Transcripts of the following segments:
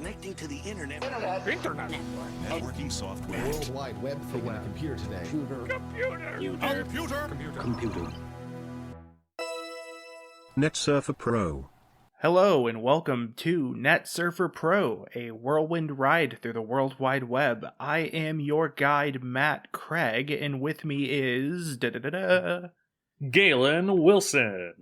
connecting to the internet. Internet. Networking software. World Wide Web thing on a computer today. Computer. NetSurfer Pro. Hello and welcome to NetSurfer Pro, a whirlwind ride through the World Wide Web. I am your guide, Matt Craig, and with me is... Galen Wilson.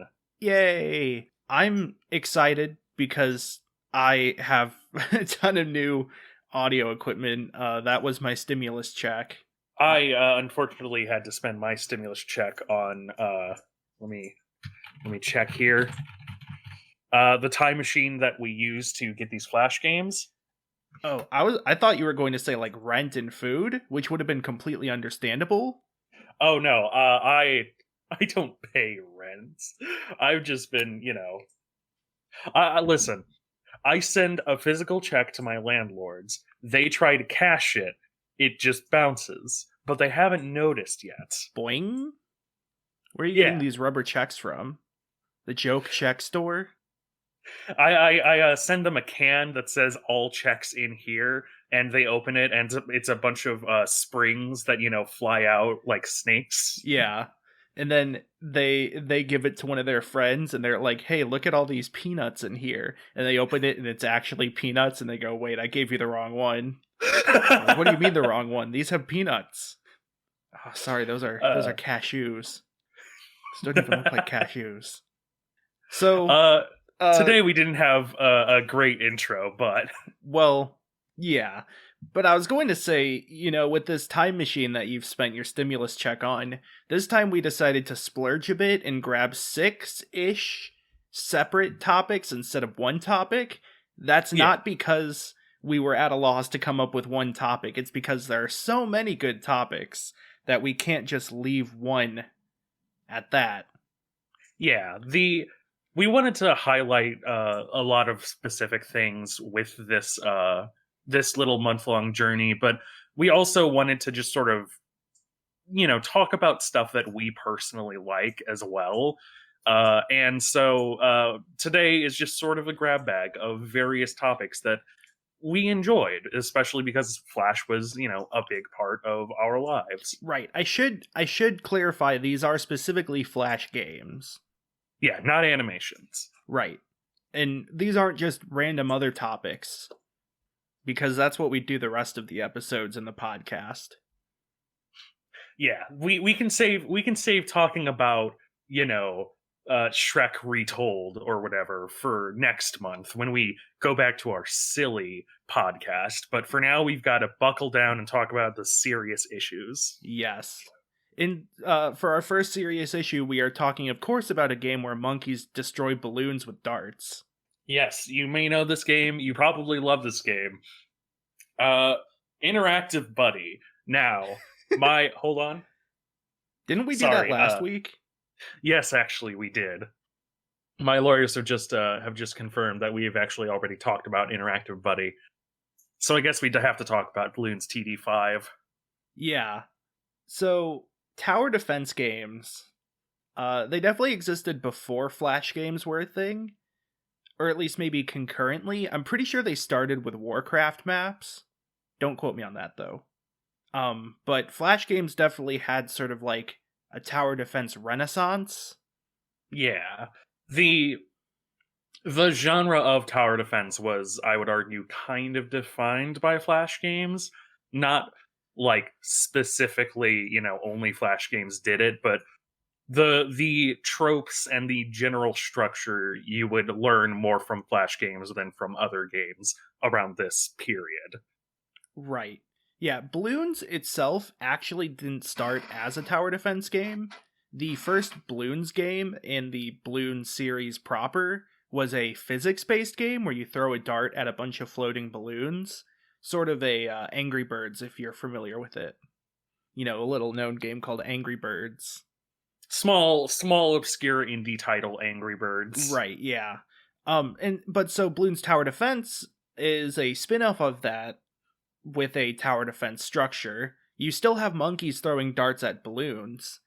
Yay! I'm excited because I have a ton of new audio equipment. That was my stimulus check. I unfortunately had to spend my stimulus check on let me check here. The time machine that we use to get these Flash games. Oh, I thought you were going to say like rent and food, which would have been completely understandable. Oh no, I don't pay rent. I've just been, listen. I send a physical check to my landlords. They try to cash it. It just bounces. But they haven't noticed yet. Boing? Where are you getting these rubber checks from? The joke check store? I send them a can that says all checks in here, and they open it, and it's a bunch of springs that, fly out like snakes. Yeah. And then they give it to one of their friends, and they're like, hey, look at all these peanuts in here. And they open it, and it's actually peanuts, and they go, wait, I gave you the wrong one. Like, what do you mean the wrong one? These have peanuts. Oh, sorry, those are cashews. Those don't even look like cashews. So... today we didn't have a great intro, but... Well, yeah. But I was going to say, with this time machine that you've spent your stimulus check on, this time we decided to splurge a bit and grab 6-ish separate topics instead of one topic. That's not because we were at a loss to come up with one topic. It's because there are so many good topics that we can't just leave one at that. Yeah, we wanted to highlight a lot of specific things with this this little month-long journey, but we also wanted to just sort of, talk about stuff that we personally like as well. And so today is just sort of a grab bag of various topics that we enjoyed, especially because Flash was, a big part of our lives. Right. I should clarify, these are specifically Flash games. Yeah, not animations. Right. And these aren't just random other topics, because that's what we do the rest of the episodes in the podcast. Yeah, we can save talking about, Shrek Retold or whatever for next month when we go back to our silly podcast. But for now, we've got to buckle down and talk about the serious issues. Yes. For our first serious issue, we are talking, of course, about a game where monkeys destroy balloons with darts. Yes, you may know this game. You probably love this game. Interactive Buddy. Now, hold on. Didn't we do that last week? Yes, actually, we did. My lawyers have just confirmed that we have actually already talked about Interactive Buddy. So I guess we'd have to talk about Bloons TD5. Yeah. So, tower defense games, they definitely existed before Flash games were a thing. Or at least maybe concurrently. I'm pretty sure they started with Warcraft maps. Don't quote me on that, though. But Flash games definitely had sort of like a tower defense renaissance. Yeah. The genre of tower defense was, I would argue, kind of defined by Flash games. Not like specifically, only Flash games did it, but the tropes and the general structure you would learn more from Flash games than from other games around this period. Right. Yeah, Bloons itself actually didn't start as a tower defense game. The first Bloons game in the Bloons series proper was a physics-based game where you throw a dart at a bunch of floating balloons. Sort of a Angry Birds, if you're familiar with it. A little known game called Angry Birds. Small, obscure indie title, Angry Birds. Right, yeah. But Bloons Tower Defense is a spin-off of that with a tower defense structure. You still have monkeys throwing darts at balloons.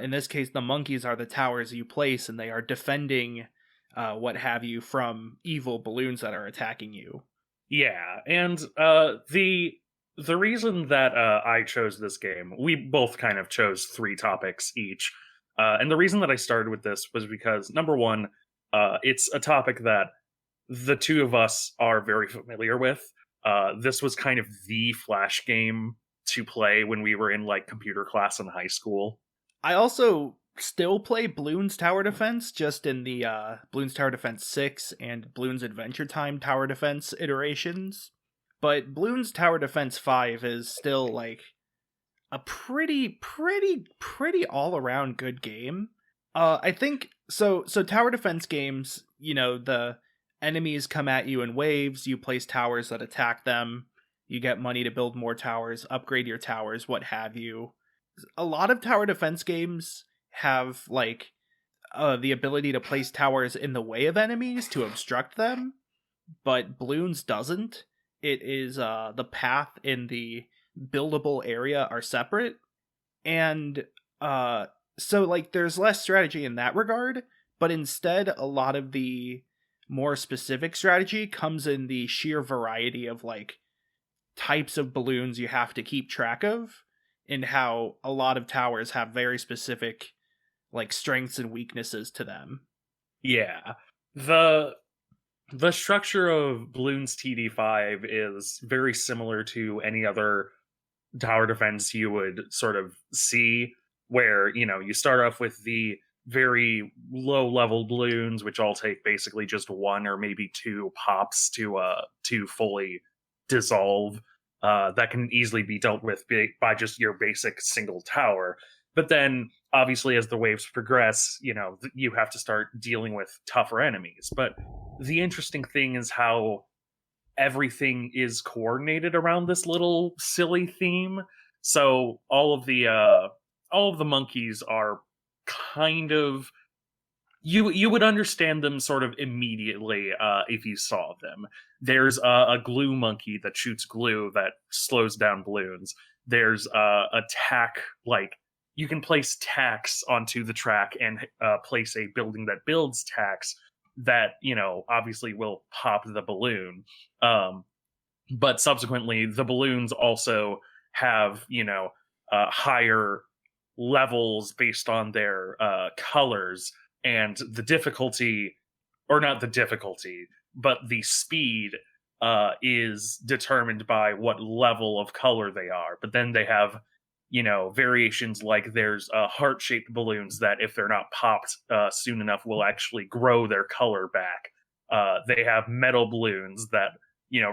In this case, the monkeys are the towers you place, and they are defending what have you from evil balloons that are attacking you. Yeah, and the reason that I chose this game, we both kind of chose three topics each, and the reason that I started with this was because number one, it's a topic that the two of us are very familiar with. This was kind of the flash game to play when we were in like computer class in high school. I also still play Bloons Tower Defense, just in the Bloons Tower Defense 6 and Bloons Adventure Time Tower Defense iterations. But Bloons Tower Defense 5 is still like a pretty all around good game. I think so tower defense games, the enemies come at you in waves, you place towers that attack them, you get money to build more towers, upgrade your towers, what have you. A lot of tower defense games have like the ability to place towers in the way of enemies to obstruct them, but Bloons doesn't. It is the path in the buildable area are separate, and so like there's less strategy in that regard, but instead a lot of the more specific strategy comes in the sheer variety of like types of balloons you have to keep track of, and how a lot of towers have very specific like strengths and weaknesses to them. Yeah, the structure of Bloons TD5 is very similar to any other tower defense you would sort of see, where you start off with the very low level balloons, which all take basically just one or maybe two pops to fully dissolve. That can easily be dealt with by just your basic single tower. But then obviously as the waves progress, you have to start dealing with tougher enemies. But the interesting thing is how everything is coordinated around this little silly theme. So all of the monkeys are kind of, you would understand them sort of immediately if you saw them. There's a glue monkey that shoots glue that slows down balloons. There's a tack, like you can place tacks onto the track and place a building that builds tacks that obviously will pop the balloon. But subsequently the balloons also have higher levels based on their colors, and the difficulty, or not the difficulty, but the speed is determined by what level of color they are. But then they have variations, like there's heart-shaped balloons that if they're not popped soon enough will actually grow their color back. They have metal balloons that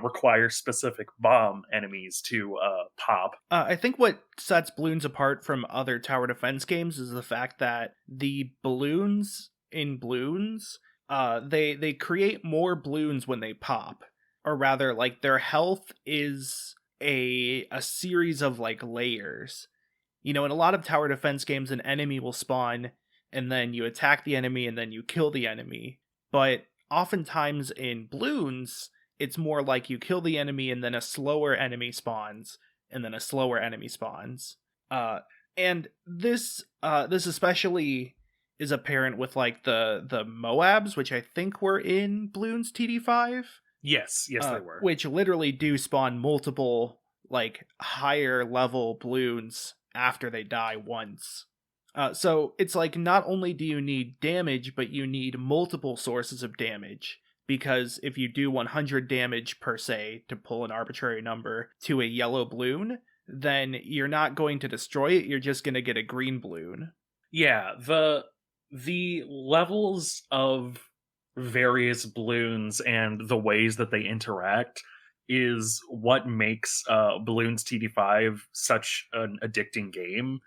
require specific bomb enemies to pop. I think what sets Bloons apart from other tower defense games is the fact that the balloons in Bloons, they create more balloons when they pop, or rather, like their health is a series of like layers. In a lot of tower defense games, an enemy will spawn, and then you attack the enemy, and then you kill the enemy. But oftentimes in Bloons, it's more like you kill the enemy, and then a slower enemy spawns, and then a slower enemy spawns. And this especially is apparent with like the Moabs, which I think were in Bloons TD5. Yes, they were. Which literally do spawn multiple like higher level balloons after they die once. So it's like not only do you need damage, but you need multiple sources of damage. Because if you do 100 damage per se, to pull an arbitrary number, to a yellow balloon, then you're not going to destroy it, you're just going to get a green balloon. Yeah, the levels of various balloons and the ways that they interact is what makes Bloons TD5 such an addicting game.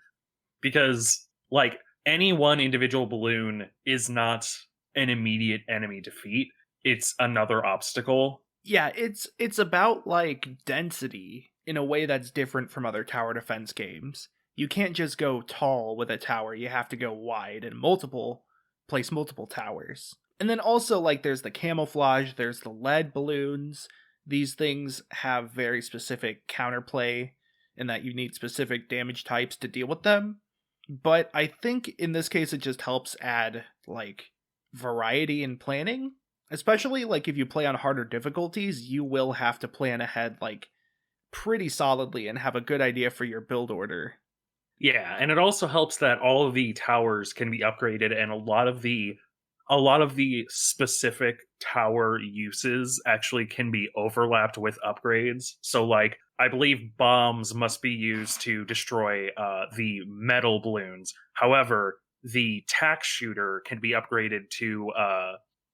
Because, like, any one individual balloon is not an immediate enemy defeat. It's another obstacle. Yeah, it's about like density in a way that's different from other tower defense games. You can't just go tall with a tower, you have to go wide and place multiple towers. And then also like there's the camouflage, there's the lead balloons. These things have very specific counterplay in that you need specific damage types to deal with them. But I think in this case it just helps add like variety in planning. Especially like if you play on harder difficulties, you will have to plan ahead like pretty solidly and have a good idea for your build order. Yeah, and it also helps that all of the towers can be upgraded, and a lot of the specific tower uses actually can be overlapped with upgrades. So, like, I believe bombs must be used to destroy the metal balloons. However, the tack shooter can be upgraded to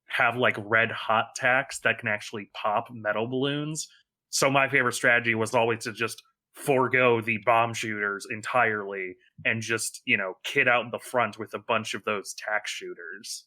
have like red hot tacks that can actually pop metal balloons. So my favorite strategy was always to just forego the bomb shooters entirely and just, kit out in the front with a bunch of those tack shooters.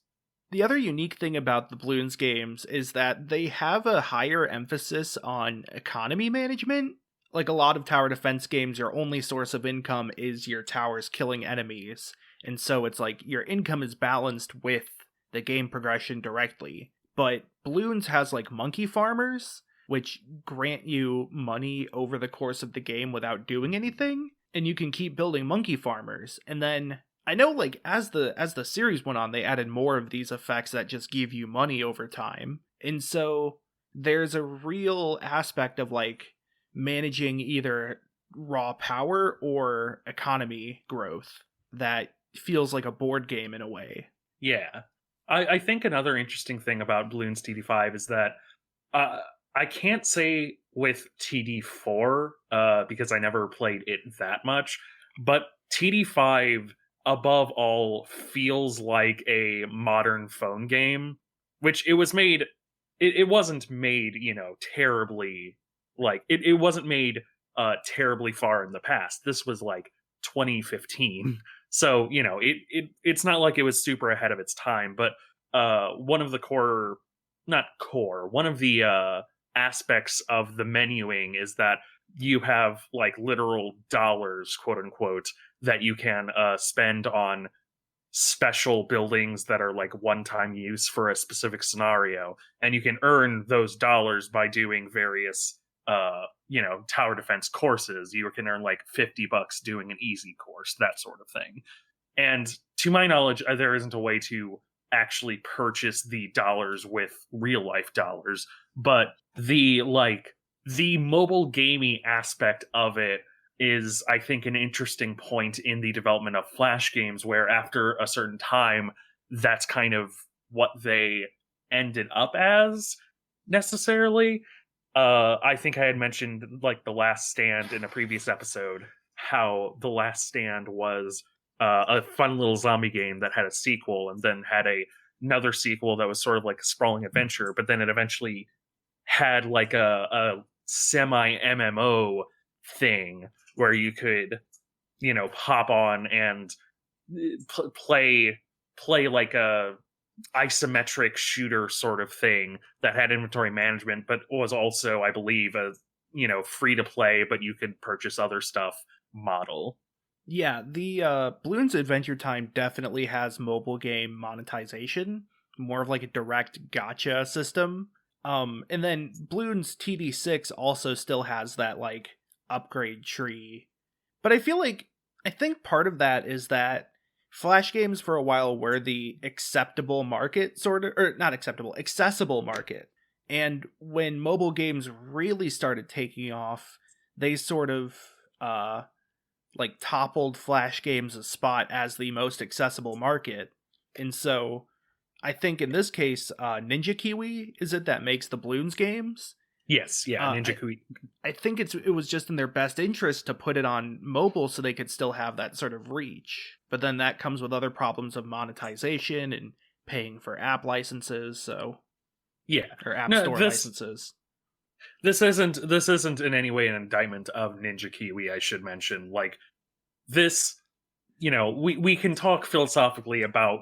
The other unique thing about the Bloons games is that they have a higher emphasis on economy management. Like a lot of tower defense games, your only source of income is your towers killing enemies. And so it's like your income is balanced with the game progression directly. But Bloons has like monkey farmers, which grant you money over the course of the game without doing anything. And you can keep building monkey farmers. And then I know like as the series went on, they added more of these effects that just give you money over time. And so there's a real aspect of like managing either raw power or economy growth that feels like a board game in a way. Yeah. I think another interesting thing about Bloons TD5 is that I can't say with TD4 because I never played it that much, but TD5 above all feels like a modern phone game, which it was made. It wasn't made, terribly like it wasn't made terribly far in the past. This was like 2015. So, it's not like it was super ahead of its time, but one of the one of the aspects of the menuing is that you have like literal dollars, quote unquote, that you can spend on special buildings that are like one-time use for a specific scenario, and you can earn those dollars by doing various tower defense courses. You can earn like $50 doing an easy course, that sort of thing. And to my knowledge, there isn't a way to actually purchase the dollars with real life dollars, but the mobile gaming aspect of it is, I think, an interesting point in the development of Flash games, where after a certain time, that's kind of what they ended up as, necessarily. I think I had mentioned like The Last Stand in a previous episode, how The Last Stand was a fun little zombie game that had a sequel and then had another sequel that was sort of like a sprawling adventure, but then it eventually had like a semi MMO thing where you could, hop on and play like a isometric shooter sort of thing that had inventory management, but was also, I believe, a free to play, but you could purchase other stuff model. Yeah, the Bloons Adventure Time definitely has mobile game monetization, more of like a direct gotcha system. And then Bloons TD6 also still has that like upgrade tree. But I think part of that is that Flash games for a while were the acceptable market, sort of, or not acceptable, accessible market. And when mobile games really started taking off, they sort of like toppled Flash games' spot as the most accessible market. And so I think in this case, Ninja Kiwi is it that makes the Bloons games? Yes, yeah, Ninja Kiwi. I think it was just in their best interest to put it on mobile so they could still have that sort of reach. But then that comes with other problems of monetization and paying for app licenses, so Yeah. or app store licenses. This isn't in any way an indictment of Ninja Kiwi, I should mention. Like this, we can talk philosophically about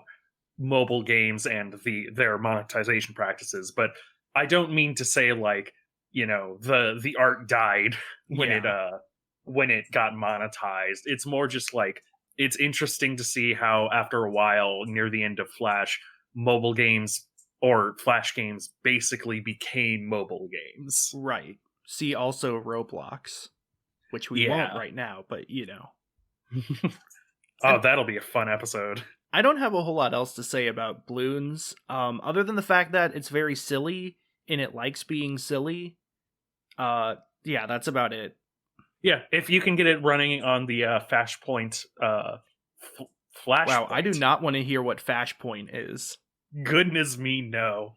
mobile games and their monetization practices, but I don't mean to say like, the art died when it got monetized. It's more just like it's interesting to see how after a while, near the end of Flash, mobile games or Flash games basically became mobile games. Right. See also Roblox, which we won't right now, but Oh, that'll be a fun episode. I don't have a whole lot else to say about Bloons, other than the fact that it's very silly and it likes being silly. Yeah, that's about it. Yeah, if you can get it running on the Flashpoint, Flashpoint. Wow, I do not want to hear what Flashpoint is. Goodness me, no.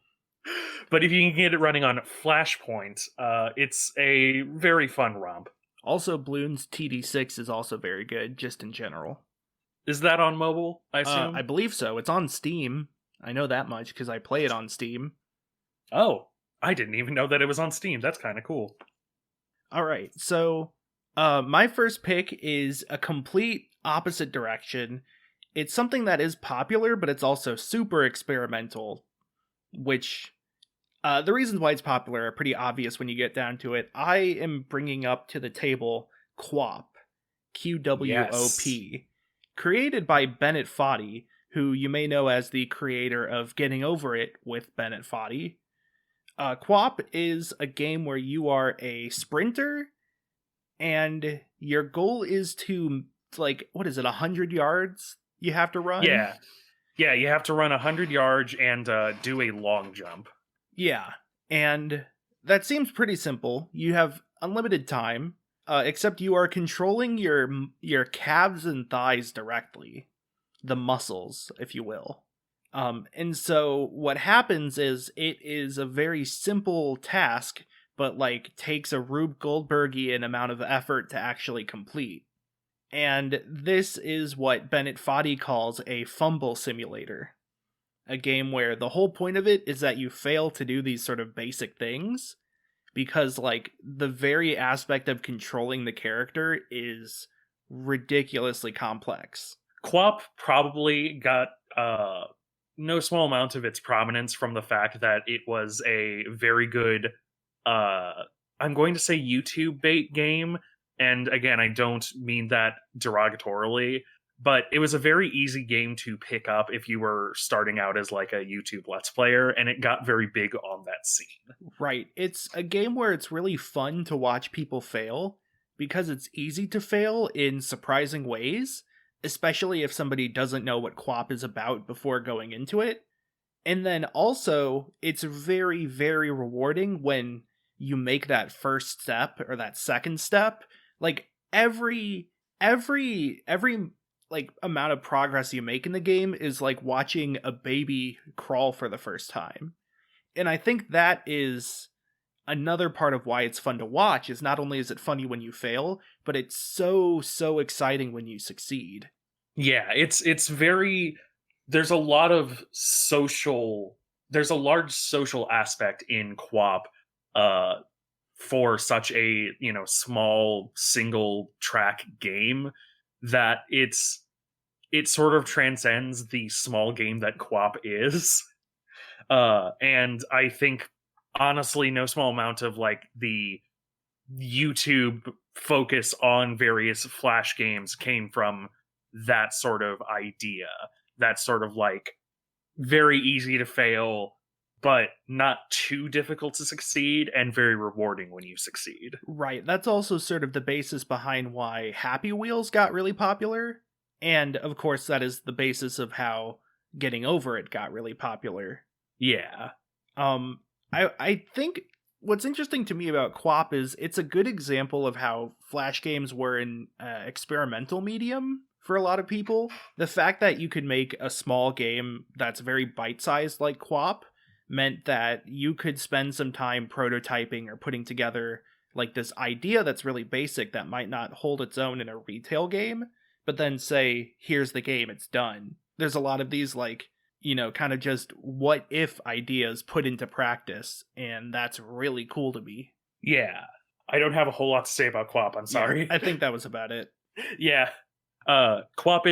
But if you can get it running on Flashpoint, it's a very fun romp. Also, Bloons TD6 is also very good, just in general. Is that on mobile, I assume? I believe so. It's on Steam. I know that much because I play it on Steam. Oh, I didn't even know that it was on Steam. That's kind of cool. All right, so my first pick is a complete opposite direction. It's something that is popular, but it's also super experimental, which the reasons why it's popular are pretty obvious when you get down to it. I am bringing up to the table QWOP, QWOP, created by Bennett Foddy, who you may know as the creator of Getting Over It with Bennett Foddy. QWOP is a game where you are a sprinter, and your goal is to, like, what is it, 100 yards you have to run? Yeah, you have to run 100 yards and do a long jump. Yeah, and that seems pretty simple. You have unlimited time, except you are controlling your calves and thighs directly. The muscles, if you will. And so what happens is it is a very simple task, but like takes a Rube Goldbergian amount of effort to actually complete. And this is what Bennett Foddy calls a fumble simulator. A game where the whole point of it is that you fail to do these sort of basic things, because like the very aspect of controlling the character is ridiculously complex. QWOP probably got no small amount of its prominence from the fact that it was a very good, I'm going to say YouTube bait game, and again, I don't mean that derogatorily, but it was a very easy game to pick up if you were starting out as like a YouTube Let's Player, and it got very big on that scene. Right. It's a game where it's really fun to watch people fail, because it's easy to fail in surprising ways, especially if somebody doesn't know what QWOP is about before going into it. And then also, it's very, very rewarding when you make that first step or that second step. Like every like amount of progress you make in the game is like watching a baby crawl for the first time. And I think that is another part of why it's fun to watch, is not only is it funny when you fail, but it's so exciting when you succeed. Yeah, it's very, there's a large social aspect in QWOP for such a, small single track game, that it sort of transcends the small game that QWOP is. And I think, honestly, no small amount of like the YouTube focus on various Flash games came from that sort of idea. That sort of like very easy to fail, but not too difficult to succeed, and very rewarding when you succeed. Right. That's also sort of the basis behind why Happy Wheels got really popular. And of course, that is the basis of how Getting Over It got really popular. Yeah. I think what's interesting to me about QWOP is it's a good example of how Flash games were an experimental medium for a lot of people. The fact that you could make a small game that's very bite-sized like QWOP meant that you could spend some time prototyping or putting together like this idea that's really basic that might not hold its own in a retail game, but then say, here's the game, it's done. There's a lot of these like, kind of just what if ideas put into practice, and that's really cool to me. Yeah. I don't have a whole lot to say about QWOP, I'm sorry. Yeah, I think that was about it. Yeah. QWOP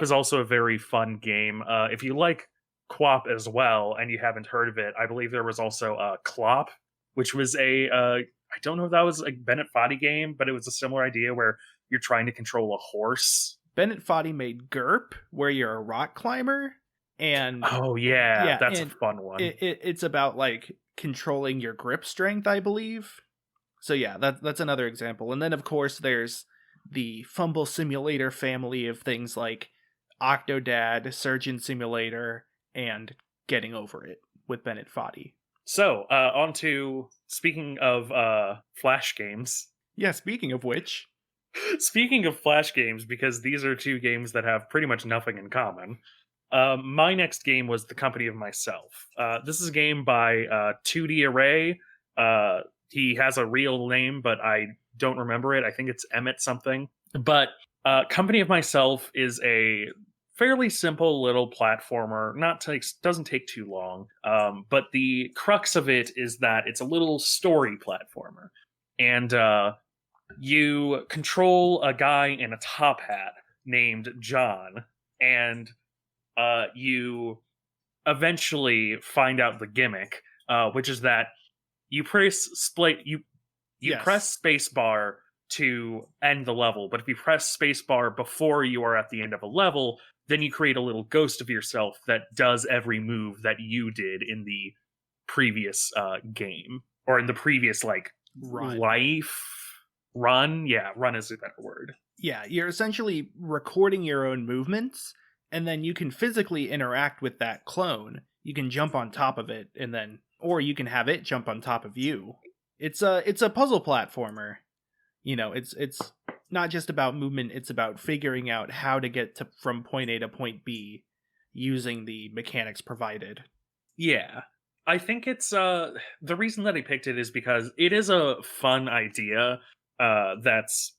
is also a very fun game. If you like QWOP as well and you haven't heard of it, I believe there was also QWOP, which was I don't know if that was a Bennett Foddy game, but it was a similar idea where you're trying to control a horse. Bennett Foddy made GURP, where you're a rock climber. And oh yeah, that's a fun one. It's about like controlling your grip strength, I believe. So yeah, that's another example. And then of course there's the fumble simulator family of things like Octodad, Surgeon Simulator, and Getting Over It with Bennett Foddy. So, on to, speaking of Flash games. Yeah, speaking of which... Speaking of Flash games, because these are two games that have pretty much nothing in common, my next game was The Company of Myself. This is a game by 2D Array. He has a real name, but I don't remember it. I think it's Emmett something. But Company of Myself is a fairly simple little platformer. Doesn't take too long. But the crux of it is that it's a little story platformer. And you control a guy in a top hat named John, and you eventually find out the gimmick, which is that you press press spacebar to end the level, but if you press spacebar before you are at the end of a level, then you create a little ghost of yourself that does every move that you did in the previous game, or in the previous run. Yeah, run is a better word. Yeah, you're essentially recording your own movements, and then you can physically interact with that clone. You can jump on top of it, or you can have it jump on top of you. It's a puzzle platformer. You know, it's not just about movement, it's about figuring out how to get from point A to point B using the mechanics provided. Yeah. I think it's the reason that I picked it is because it is a fun idea that's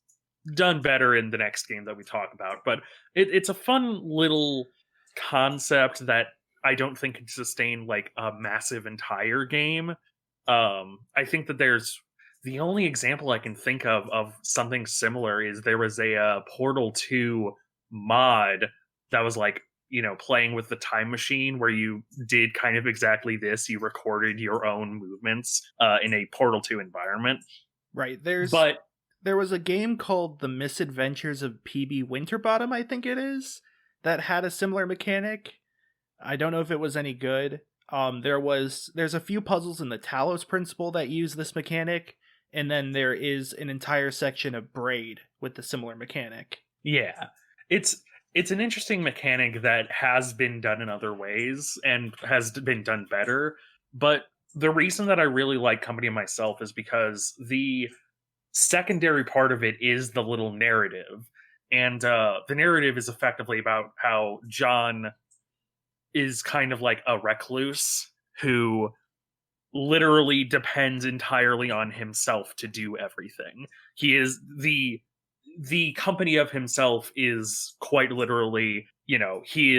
done better in the next game that we talk about, but it's a fun little concept that I don't think can sustain like a massive entire game. I think that the only example I can think of something similar is there was a Portal 2 mod that was like, you know, playing with the time machine where you did kind of exactly this. You recorded your own movements in a Portal 2 environment. Right. There was a game called The Misadventures of PB Winterbottom, I think it is, that had a similar mechanic. I don't know if it was any good. There's a few puzzles in the Talos Principle that use this mechanic, and then there is an entire section of Braid with the similar mechanic. Yeah. It's an interesting mechanic that has been done in other ways and has been done better, but the reason that I really like Company of Myself is because the secondary part of it is the little narrative, and the narrative is effectively about how John is kind of like a recluse who literally depends entirely on himself to do everything. He is the company of himself is quite literally, you know, he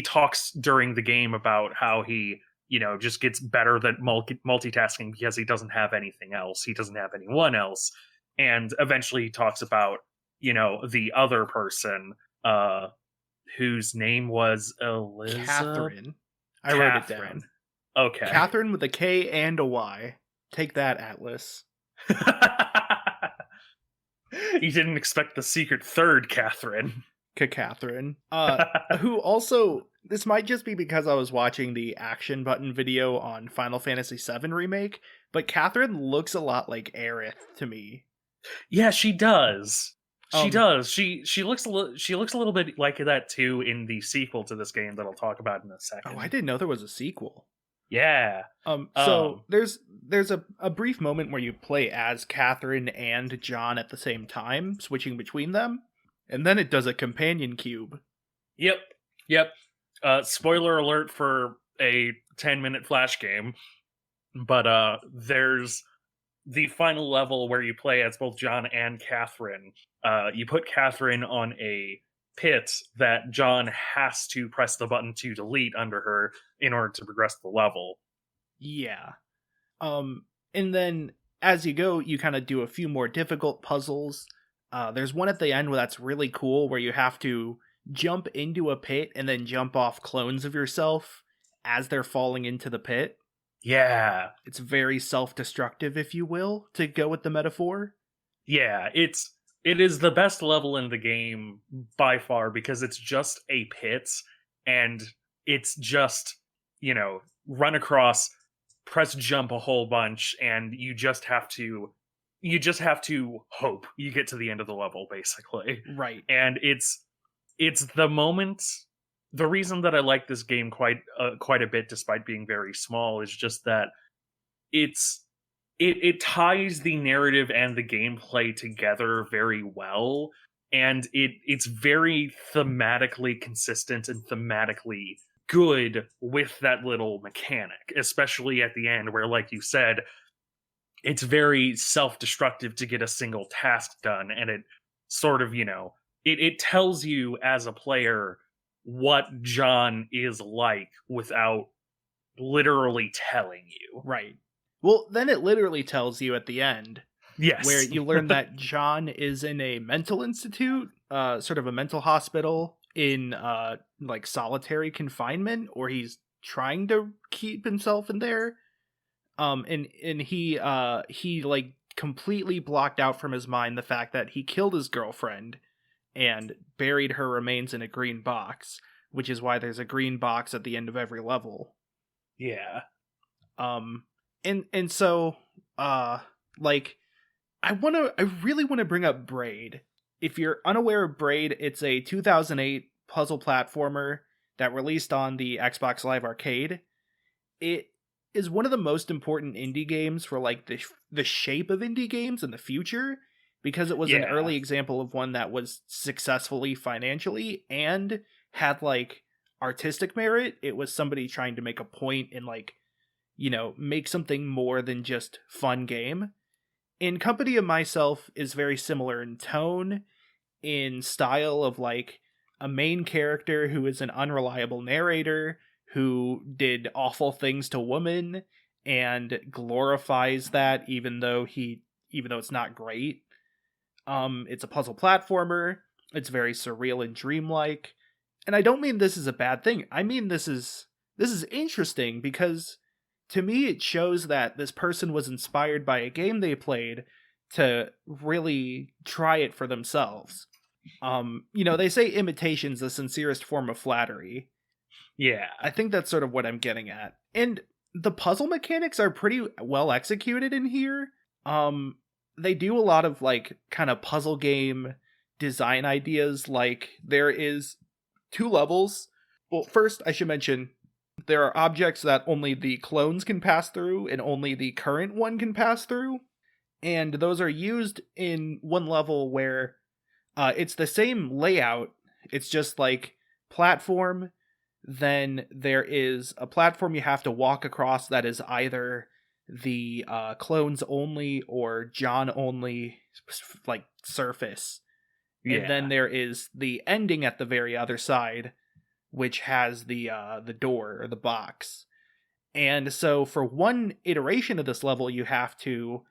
talks during the game about how he, you know, just gets better at multitasking because he doesn't have anything else. He doesn't have anyone else. And eventually he talks about, you know, the other person, whose name was Catherine. I wrote it down. Okay. Catherine with a K and a Y. Take that, Atlas. You didn't expect the secret third Catherine. Catherine. Who also, this might just be because I was watching the action button video on Final Fantasy VII Remake, but Catherine looks a lot like Aerith to me. Yeah, she does. She does. She looks a little bit like that too in the sequel to this game that I'll talk about in a second. Oh, I didn't know there was a sequel. Yeah. So there's a brief moment where you play as Catherine and John at the same time, switching between them, and then it does a companion cube. Yep. Spoiler alert for a 10-minute Flash game, but there's the final level where you play as both John and Catherine. You put Catherine on a pit that John has to press the button to delete under her in order to progress the level. Yeah. And then as you go, you kind of do a few more difficult puzzles. There's one at the end where that's really cool, where you have to jump into a pit and then jump off clones of yourself as they're falling into the pit. Yeah. It's very self-destructive, if you will, to go with the metaphor. Yeah, it is the best level in the game by far because it's just a pit and it's just, you know, run across, press jump a whole bunch, and you just have to hope you get to the end of the level, basically. Right. And it's it's the moment. The reason that I like this game quite a bit, despite being very small, is just that it ties the narrative and the gameplay together very well, and it's very thematically consistent and thematically good with that little mechanic, especially at the end where, like you said, it's very self-destructive to get a single task done, and it sort of, it tells you as a player what John is like without literally telling you. Right. Well, then it literally tells you at the end, Yes. where you learn that John is in a mental institute, sort of a mental hospital in like solitary confinement, or he's trying to keep himself in there. And he like completely blocked out from his mind the fact that he killed his girlfriend and buried her remains in a green box, which is why there's a green box at the end of every level. Yeah. And so like I really want to bring up Braid. If you're unaware of Braid, it's a 2008 puzzle platformer that released on the Xbox Live Arcade. It is one of the most important indie games for like the shape of indie games in the future, because it was an early example of one that was successfully financially and had like artistic merit. It was somebody trying to make a point and like, make something more than just fun game. And Company of Myself is very similar in tone, in style of like a main character who is an unreliable narrator who did awful things to women and glorifies that even though it's not great. It's a puzzle platformer. It's very surreal and dreamlike. And I don't mean this is a bad thing. I mean this is interesting because to me it shows that this person was inspired by a game they played to really try it for themselves. They say imitation's the sincerest form of flattery. Yeah. I think that's sort of what I'm getting at. And the puzzle mechanics are pretty well executed in here. They do a lot of like kind of puzzle game design ideas. Like there is 2 levels. Well, first I should mention there are objects that only the clones can pass through and only the current one can pass through. And those are used in one level where it's the same layout. It's just like platform. Then there is a platform you have to walk across that is either the clones only or John only like surface. Yeah. And then there is the ending at the very other side, which has the door or the box. And so for one iteration of this level, you have to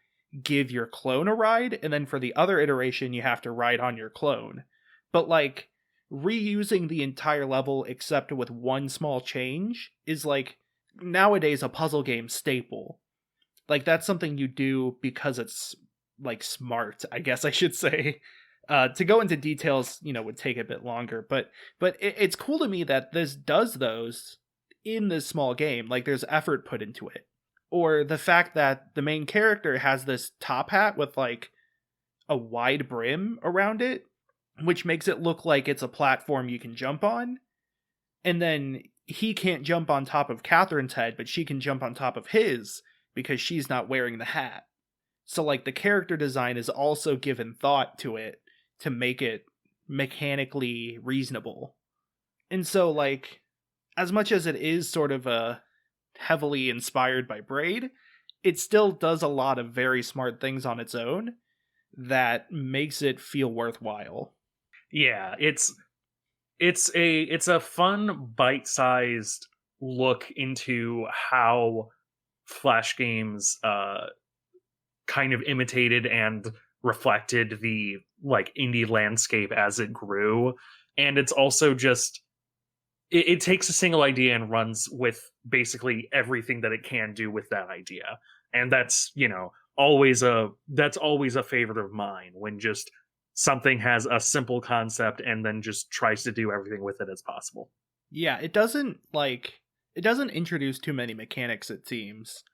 give your clone a ride, and then for the other iteration, you have to ride on your clone. But like reusing the entire level except with one small change is like nowadays a puzzle game staple. Like that's something you do because it's like smart, I guess I should say. To go into details, would take a bit longer, but it's cool to me that this does those in this small game. Like there's effort put into it. Or the fact that the main character has this top hat with like a wide brim around it, which makes it look like it's a platform you can jump on. And then he can't jump on top of Catherine's head, but she can jump on top of his because she's not wearing the hat. So like the character design is also given thought to it to make it mechanically reasonable. And so like, as much as it is sort of a heavily inspired by Braid, it still does a lot of very smart things on its own that makes it feel worthwhile. Yeah, it's a fun bite-sized look into how Flash games kind of imitated and reflected the like indie landscape as it grew. And it's also just it takes a single idea and runs with basically everything that it can do with that idea. And that's, always a favorite of mine, when just something has a simple concept and then just tries to do everything with it as possible. Yeah, it doesn't introduce too many mechanics, it seems.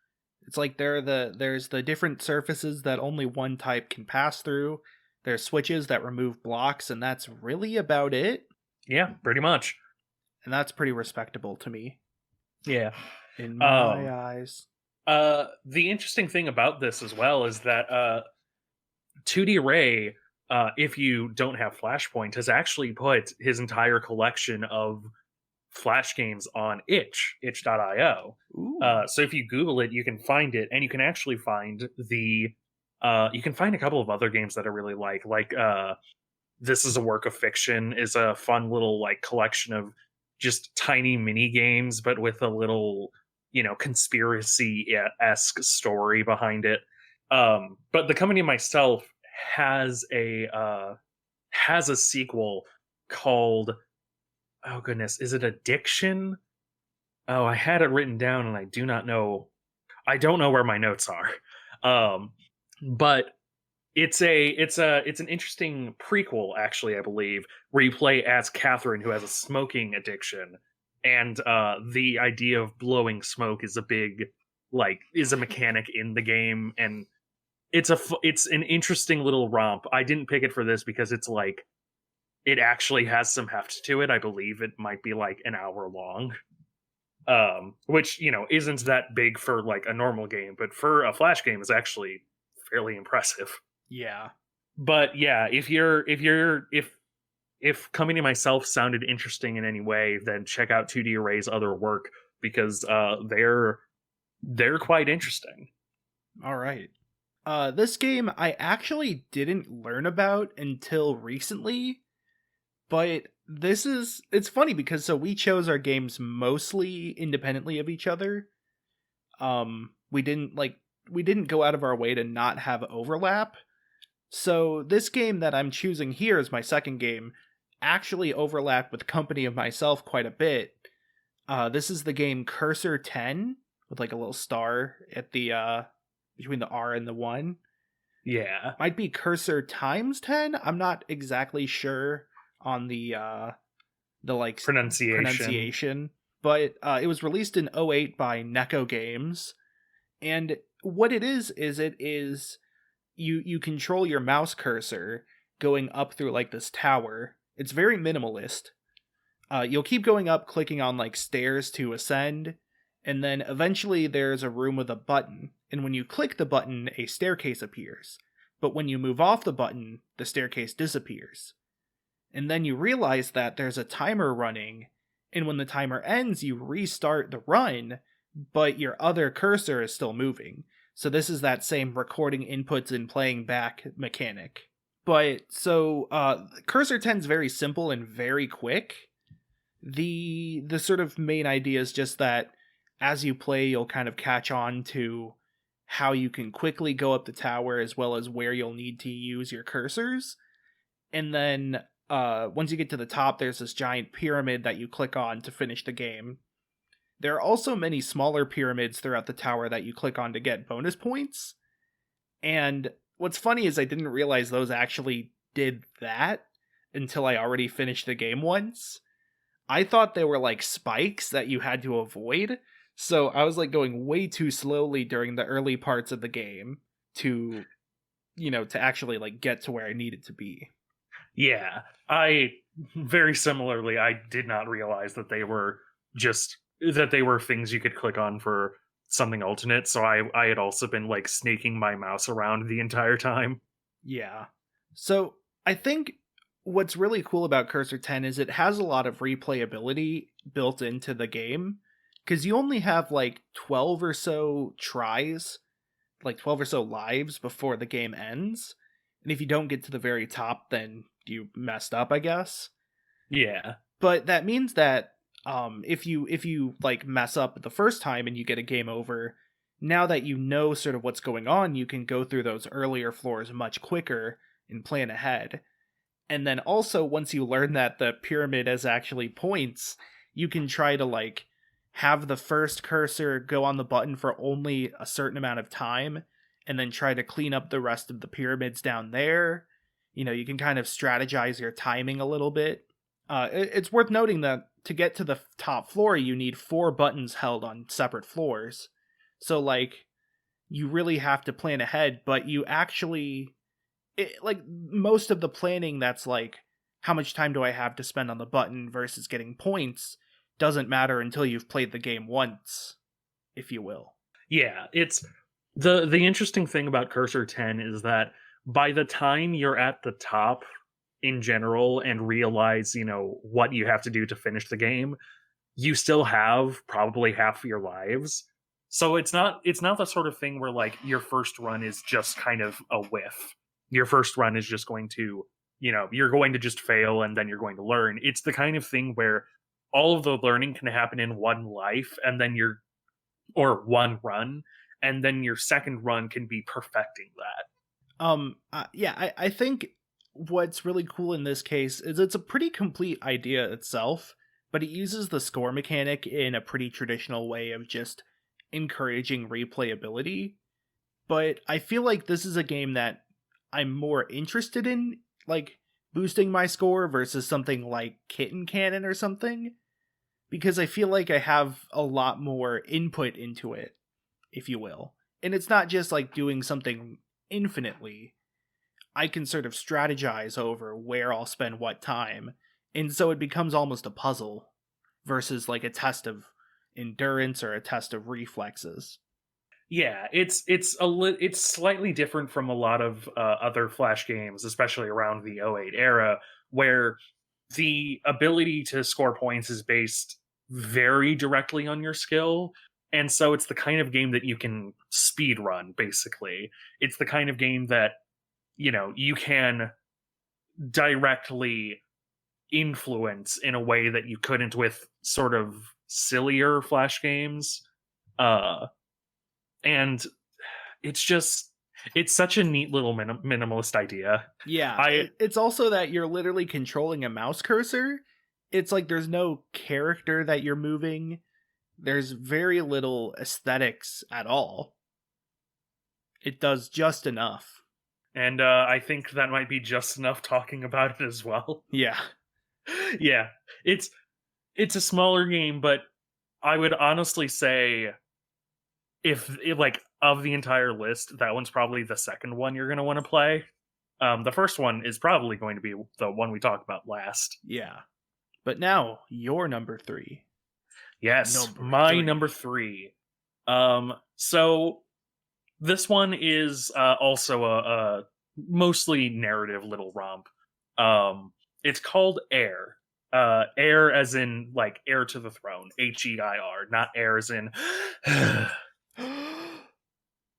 It's like there's the different surfaces that only one type can pass through. There's switches that remove blocks, and that's really about it. Yeah, pretty much. And that's pretty respectable to me, Yeah. in my Um, eyes. the interesting thing about this as well is that 2D Ray, if you don't have Flashpoint, has actually put his entire collection of Flash games on itch.io. Ooh. So if you Google it, you can find it, and you can actually find you can find a couple of other games that I really like This Is a Work of Fiction is a fun little like collection of just tiny mini games, but with a little, conspiracy-esque story behind it. But the company myself has a sequel called, oh goodness, is it Addiction? Oh, I had it written down and I don't know where my notes are. But it's an interesting prequel, actually, I believe, where you play as Catherine, who has a smoking addiction, and the idea of blowing smoke is a mechanic in the game, and it's an interesting little romp. I didn't pick it for this because it actually has some heft to it. I believe it might be like an hour long, which isn't that big for like a normal game, but for a Flash game is actually fairly impressive. Yeah. But yeah, if Coming to Myself sounded interesting in any way, then check out 2D Array's other work, because they're quite interesting. All right. This game I actually didn't learn about until recently, but it's funny because so we chose our games mostly independently of each other. We didn't go out of our way to not have overlap. So this game that I'm choosing here as my second game actually overlapped with Company of Myself quite a bit. This is the game Cursor 10 with like a little star at the between the R and the 1. Yeah. Might be Cursor times 10. I'm not exactly sure on the like pronunciation, but it was released in '08 by Neko Games. And what it is you control your mouse cursor going up through like this tower. It's very minimalist. You'll keep going up, clicking on like stairs to ascend, and then eventually there's a room with a button, and when you click the button, a staircase appears. But when you move off the button, the staircase disappears. And then you realize that there's a timer running, and when the timer ends, you restart the run, but your other cursor is still moving. So this is that same recording inputs and playing back mechanic. But so Cursor 10 is very simple and very quick. The sort of main idea is just that as you play, you'll kind of catch on to how you can quickly go up the tower as well as where you'll need to use your cursors. And then once you get to the top, there's this giant pyramid that you click on to finish the game. There are also many smaller pyramids throughout the tower that you click on to get bonus points. And what's funny is I didn't realize those actually did that until I already finished the game once. I thought they were like spikes that you had to avoid. So I was like going way too slowly during the early parts of the game to actually like get to where I needed to be. Yeah. I very similarly, I did not realize that they were things you could click on for something alternate, so I had also been like snaking my mouse around the entire time. Yeah. So I think what's really cool about Cursor 10 is it has a lot of replayability built into the game, because you only have like 12 or so tries, like 12 or so lives before the game ends. And if you don't get to the very top, then you messed up, I guess. Yeah. But that means that if you like mess up the first time and you get a game over, now that you know sort of what's going on, you can go through those earlier floors much quicker and plan ahead. And then also, once you learn that the pyramid is actually points, you can try to like have the first cursor go on the button for only a certain amount of time, and then try to clean up the rest of the pyramids down there. You can kind of strategize your timing a little bit. It's worth noting that to get to the top floor, you need 4 buttons held on separate floors. So, like, you really have to plan ahead, but you actually... like, most of the planning that's, like, how much time do I have to spend on the button versus getting points doesn't matter until you've played the game once, if you will. Yeah, it's the interesting thing about Cursor 10 is that by the time you're at the top in general and realize, what you have to do to finish the game, you still have probably half your lives. So it's not the sort of thing where like your first run is just kind of a whiff. Your first run is just going to, you're going to just fail and then you're going to learn. It's the kind of thing where all of the learning can happen in one life and then or one run, and then your second run can be perfecting that. I think what's really cool in this case is it's a pretty complete idea itself, but it uses the score mechanic in a pretty traditional way of just encouraging replayability. But I feel like this is a game that I'm more interested in, like, boosting my score versus something like Kitten Cannon or something, because I feel like I have a lot more input into it, if you will. And it's not just like doing something infinitely. I can sort of strategize over where I'll spend what time, and so it becomes almost a puzzle versus like a test of endurance or a test of reflexes. Yeah, it's slightly different from a lot of other Flash games, especially around the '08 era, where the ability to score points is based very directly on your skill. And so it's the kind of game that you can speed run, basically. It's the kind of game that, you can directly influence in a way that you couldn't with sort of sillier Flash games. And it's such a neat little minimalist idea. Yeah, it's also that you're literally controlling a mouse cursor. It's like there's no character that you're moving. There's very little aesthetics at all. It does just enough. And I think that might be just enough talking about it as well. Yeah. Yeah. It's a smaller game, but I would honestly say if like of the entire list, that one's probably the second one you're going to want to play. The first one is probably going to be the one we talk about last. Yeah. But now, your number 3. Yes, number 3. So this one is also a mostly narrative little romp. It's called Heir. Heir as in like heir to the throne, Heir, not heir as in.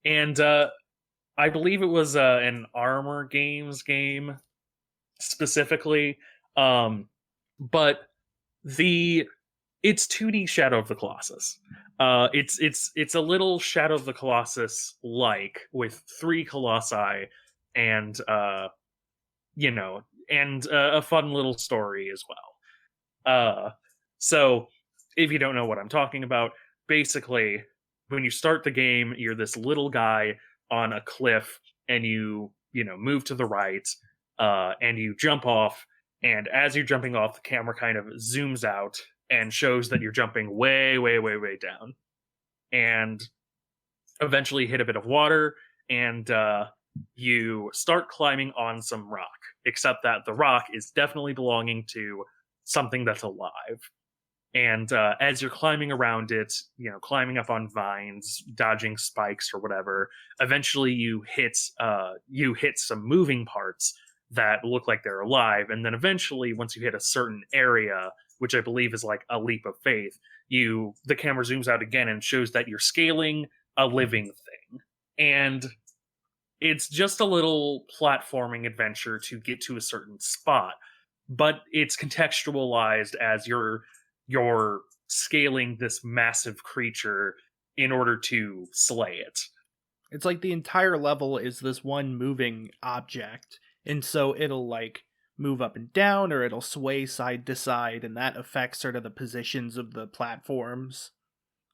And I believe it was an Armor Games game specifically. But it's 2D Shadow of the Colossus. It's a little Shadow of the Colossus like with 3 colossi and and a fun little story as well. So if you don't know what I'm talking about, basically when you start the game, you're this little guy on a cliff and you move to the right and you jump off. And as you're jumping off, the camera kind of zooms out and shows that you're jumping way, way, way, way down. And eventually hit a bit of water, and you start climbing on some rock. Except that the rock is definitely belonging to something that's alive. And as you're climbing around it, climbing up on vines, dodging spikes or whatever, eventually you hit some moving parts that look like they're alive. And then eventually, once you hit a certain area, which I believe is like a leap of faith, the camera zooms out again and shows that you're scaling a living thing. And it's just a little platforming adventure to get to a certain spot, but it's contextualized as you're scaling this massive creature in order to slay it. It's like the entire level is this one moving object, and so it'll like move up and down, or it'll sway side to side, and that affects sort of the positions of the platforms.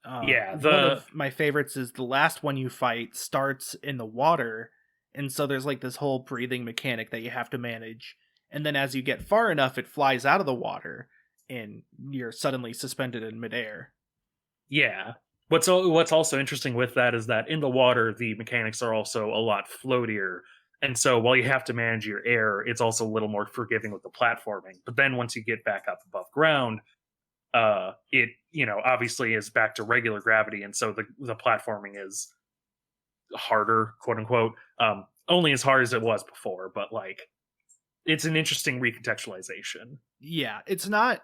One of my favorites is the last one you fight starts in the water, and so there's like this whole breathing mechanic that you have to manage, and then as you get far enough, it flies out of the water, and you're suddenly suspended in midair. Yeah. What's also interesting with that is that in the water, the mechanics are also a lot floatier And so while you have to manage your air, it's also a little more forgiving with the platforming. But then once you get back up above ground, it, obviously is back to regular gravity, and so the platforming is harder, quote unquote. Only as hard as it was before, but like it's an interesting recontextualization. Yeah, it's not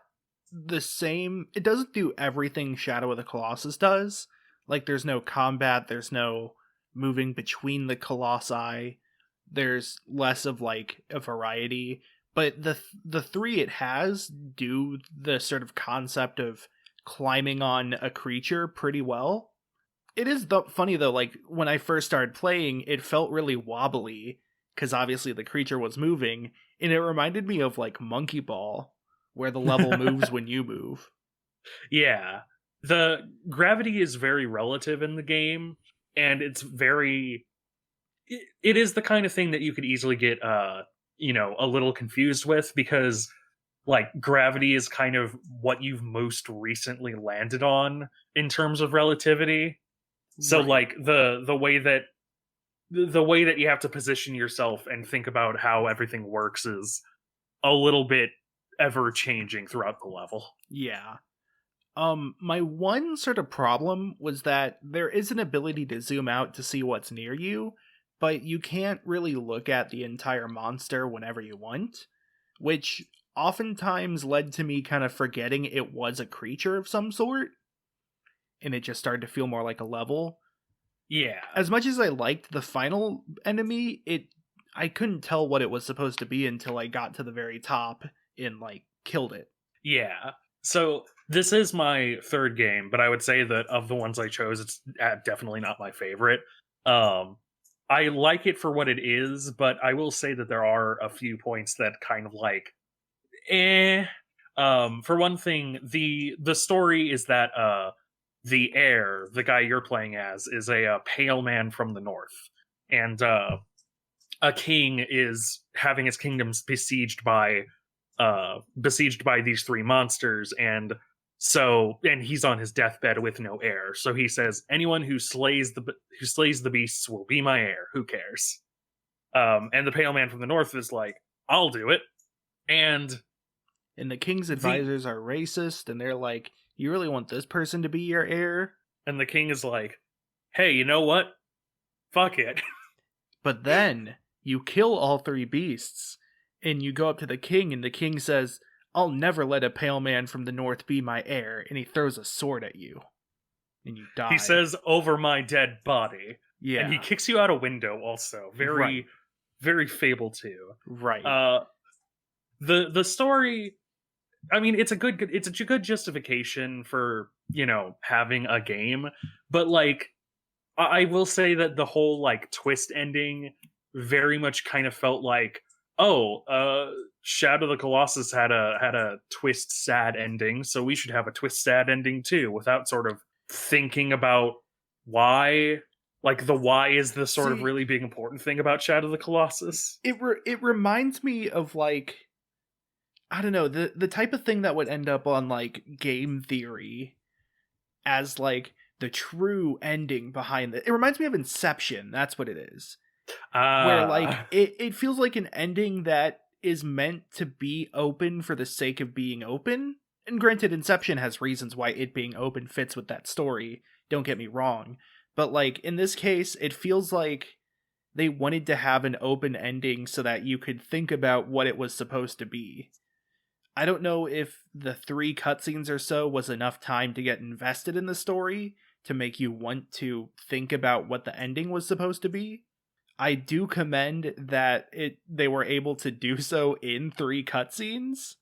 the same. It doesn't do everything Shadow of the Colossus does. Like, there's no combat, there's no moving between the colossi, there's less of like a variety. But the three it has do the sort of concept of climbing on a creature pretty well. It is funny though, like when I first started playing, it felt really wobbly because obviously the creature was moving, and it reminded me of like Monkey Ball, where the level moves when you move. Yeah. The gravity is very relative in the game, and it's very it is the kind of thing that you could easily get a little confused with, because like gravity is kind of what you've most recently landed on in terms of relativity. So Right. like the way that you have to position yourself and think about how everything works is a little bit ever changing throughout the level. Yeah. My one sort of problem was that there is an ability to zoom out to see what's near you, but you can't really look at the entire monster whenever you want, which oftentimes led to me kind of forgetting it was a creature of some sort, and it just started to feel more like a level. Yeah. As much as I liked the final enemy, I couldn't tell what it was supposed to be until I got to the very top and like killed it. Yeah. So this is my third game, but I would say that of the ones I chose, it's definitely not my favorite. I like it for what it is, but I will say that there are a few points that kind of like, eh. For one thing, the story is that the heir, the guy you're playing as, is a pale man from the north, and a king is having his kingdoms besieged by these three monsters, and he's on his deathbed with no heir. So he says, anyone who slays the beasts will be my heir. Who cares? And the pale man from the north is like, I'll do it. And the king's advisors are racist, and they're like, you really want this person to be your heir? And the king is like, hey, you know what? Fuck it. But then you kill all three beasts, and you go up to the king, and the king says, I'll never let a pale man from the north be my heir, and he throws a sword at you. And you die. He says, over my dead body. Yeah. And he kicks you out a window also. Very, right. very Fable 2. Right. The story, I mean, it's a good justification for, having a game, but like, I will say that the whole like twist ending very much kind of felt like, Shadow of the Colossus had a twist sad ending, so we should have a twist sad ending too, without sort of thinking about why. Like the why is the sort of really big important thing about Shadow of the Colossus. It reminds me of like, I don't know, the type of thing that would end up on like game theory as like the true ending behind it. It reminds me of Inception. That's what it is. Where like it feels like an ending that is meant to be open for the sake of being open. And granted, Inception has reasons why it being open fits with that story. Don't get me wrong. But like in this case, it feels like they wanted to have an open ending so that you could think about what it was supposed to be. I don't know if the 3 cutscenes or so was enough time to get invested in the story to make you want to think about what the ending was supposed to be. I do commend that they were able to do so in 3 cutscenes.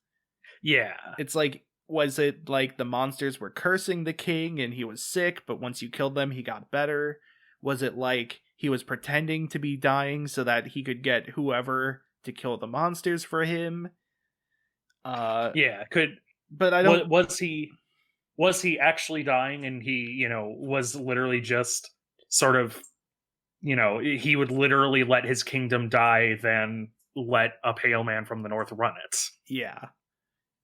Yeah. It's like, was it like the monsters were cursing the king and he was sick, but once you killed them, he got better? Was it like he was pretending to be dying so that he could get whoever to kill the monsters for him? But I don't. Was he actually dying, and he, was literally just sort of, he would literally let his kingdom die, then let a pale man from the north run it.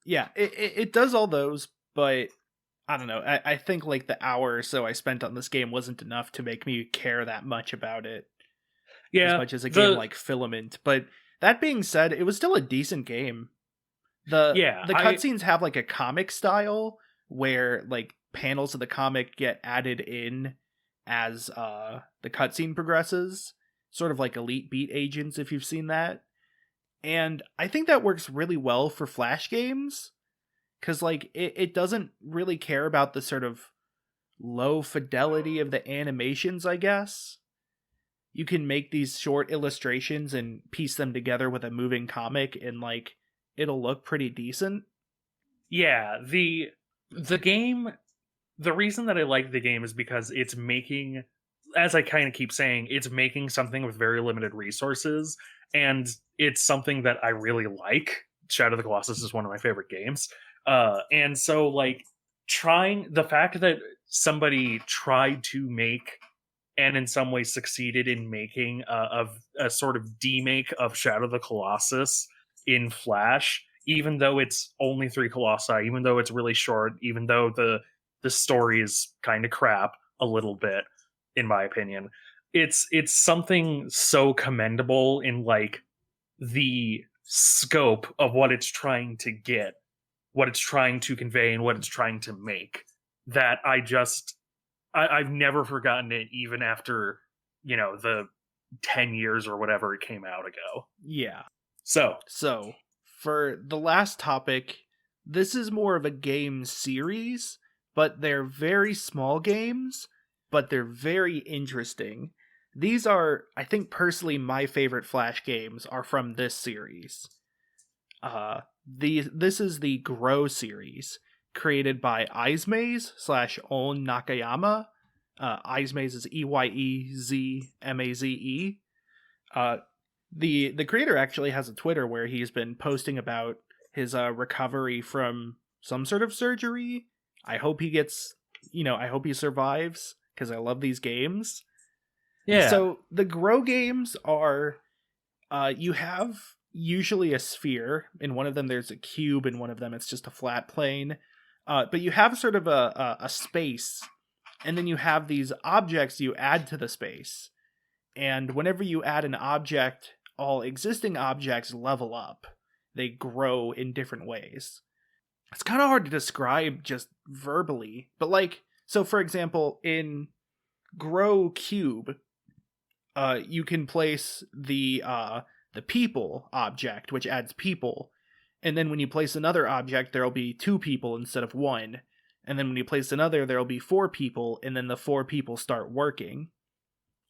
Yeah, it does all those, but I don't know. I think like the hour or so I spent on this game wasn't enough to make me care that much about it. as Yeah, much as a game like Filament. But that being said, it was still a decent game. The cutscenes have like a comic style where like panels of the comic get added in as the cutscene progresses, sort of like Elite Beat Agents if you've seen that. And I think that works really well for Flash games, because like it doesn't really care about the sort of low fidelity of the animations, I guess. You can make these short illustrations and piece them together with a moving comic, and like it'll look pretty decent. Yeah, the game, the reason that I like the game is because it's making, as I kind of keep saying, it's making something with very limited resources, and it's something that I really like. Shadow of the Colossus is one of my favorite games. And so like trying the fact that somebody tried to make and in some ways succeeded in making a sort of demake of Shadow of the Colossus in Flash, even though it's only 3 colossi, even though it's really short, even though the story is kind of crap a little bit, in my opinion. It's something so commendable in like the scope of what it's trying to get, what it's trying to convey, and what it's trying to make, that I've never forgotten it, even after, you know, the 10 years or whatever it came out ago. Yeah. So for the last topic, this is more of a game series, but they're very small games, but they're very interesting. These are, I think personally, my favorite Flash games are from this series. This is the Grow series, created by Eyesmaze/On Nakayama. Eyesmaze is EYEZMAZE. The creator actually has a Twitter where he's been posting about his recovery from some sort of surgery. I hope he gets, I hope he survives, because I love these games. yeah. So the Grow games are, you have usually a sphere. In one of them there's a cube, in one of them it's just a flat plane. But you have sort of a space, and then you have these objects you add to the space. And whenever you add an object, all existing objects level up. They grow in different ways. It's kind of hard to describe just verbally, but like, so for example, in Grow Cube, you can place the people object, which adds people, and then when you place another object, there'll be 2 people instead of 1, and then when you place another, there'll be 4 people, and then the 4 people start working.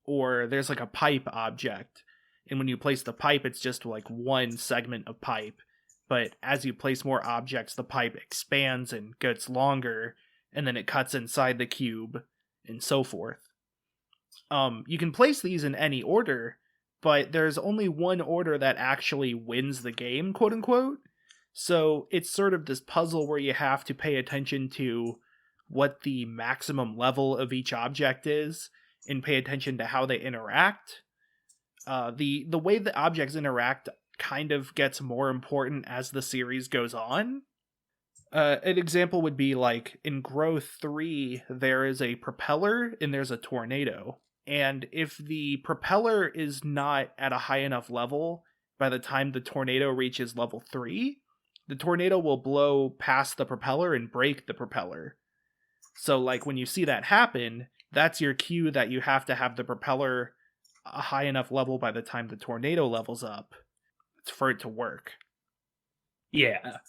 Or there's like a pipe object, and when you place the pipe, it's just like one segment of pipe, but as you place more objects, the pipe expands and gets longer, and then it cuts inside the cube, and so forth. You can place these in any order, but there's only one order that actually wins the game, quote unquote. So it's sort of this puzzle where you have to pay attention to what the maximum level of each object is, and pay attention to how they interact. The way the objects interact kind of gets more important as the series goes on. An example would be like in Grow 3, there is a propeller and there's a tornado. And if the propeller is not at a high enough level by the time the tornado reaches level 3, the tornado will blow past the propeller and break the propeller. So like when you see that happen, that's your cue that you have to have the propeller a high enough level by the time the tornado levels up for it to work. Yeah.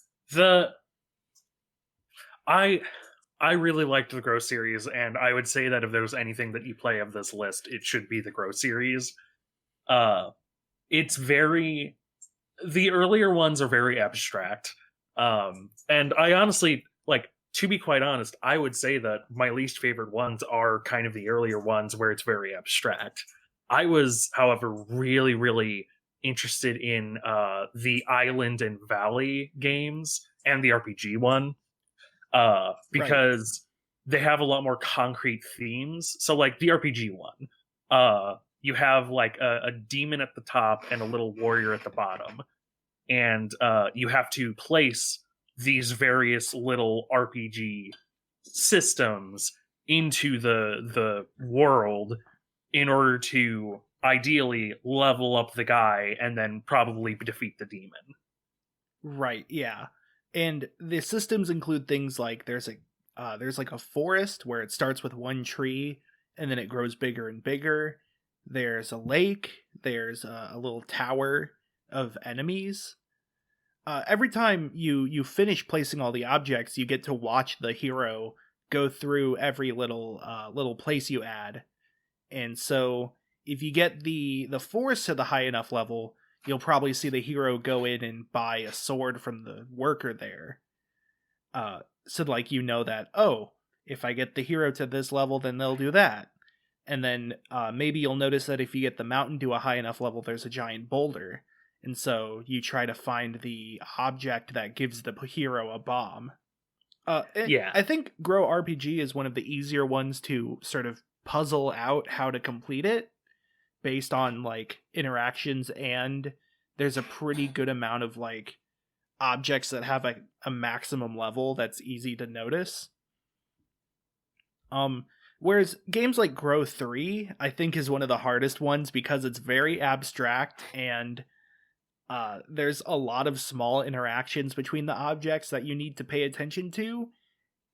I really liked the Grow series, and I would say that if there was anything that you play of this list, it should be the Grow series. It's very... The earlier ones are very abstract. And I honestly, like, to be quite honest, I would say that my least favorite ones are kind of the earlier ones where it's very abstract. I was, however, really, really interested in the Island and Valley games and the RPG one, because they have a lot more concrete themes. So like the RPG one, you have like a demon at the top and a little warrior at the bottom, and you have to place these various little RPG systems into the world in order to ideally level up the guy and then probably defeat the demon. Right, yeah. And the systems include things like there's like a forest where it starts with one tree and then it grows bigger and bigger. There's a lake, there's a little tower of enemies. Every time you finish placing all the objects, you get to watch the hero go through every little place you add. And so if you get the forest to the high enough level, you'll probably see the hero go in and buy a sword from the worker there. So like that, oh, if I get the hero to this level, then they'll do that. And then maybe you'll notice that if you get the mountain to a high enough level, there's a giant boulder. And so you try to find the object that gives the hero a bomb. Yeah. I think Grow RPG is one of the easier ones to sort of puzzle out how to complete it based on like interactions, and there's a pretty good amount of like objects that have a maximum level that's easy to notice. Whereas games like Grow 3, I think is one of the hardest ones because it's very abstract and there's a lot of small interactions between the objects that you need to pay attention to,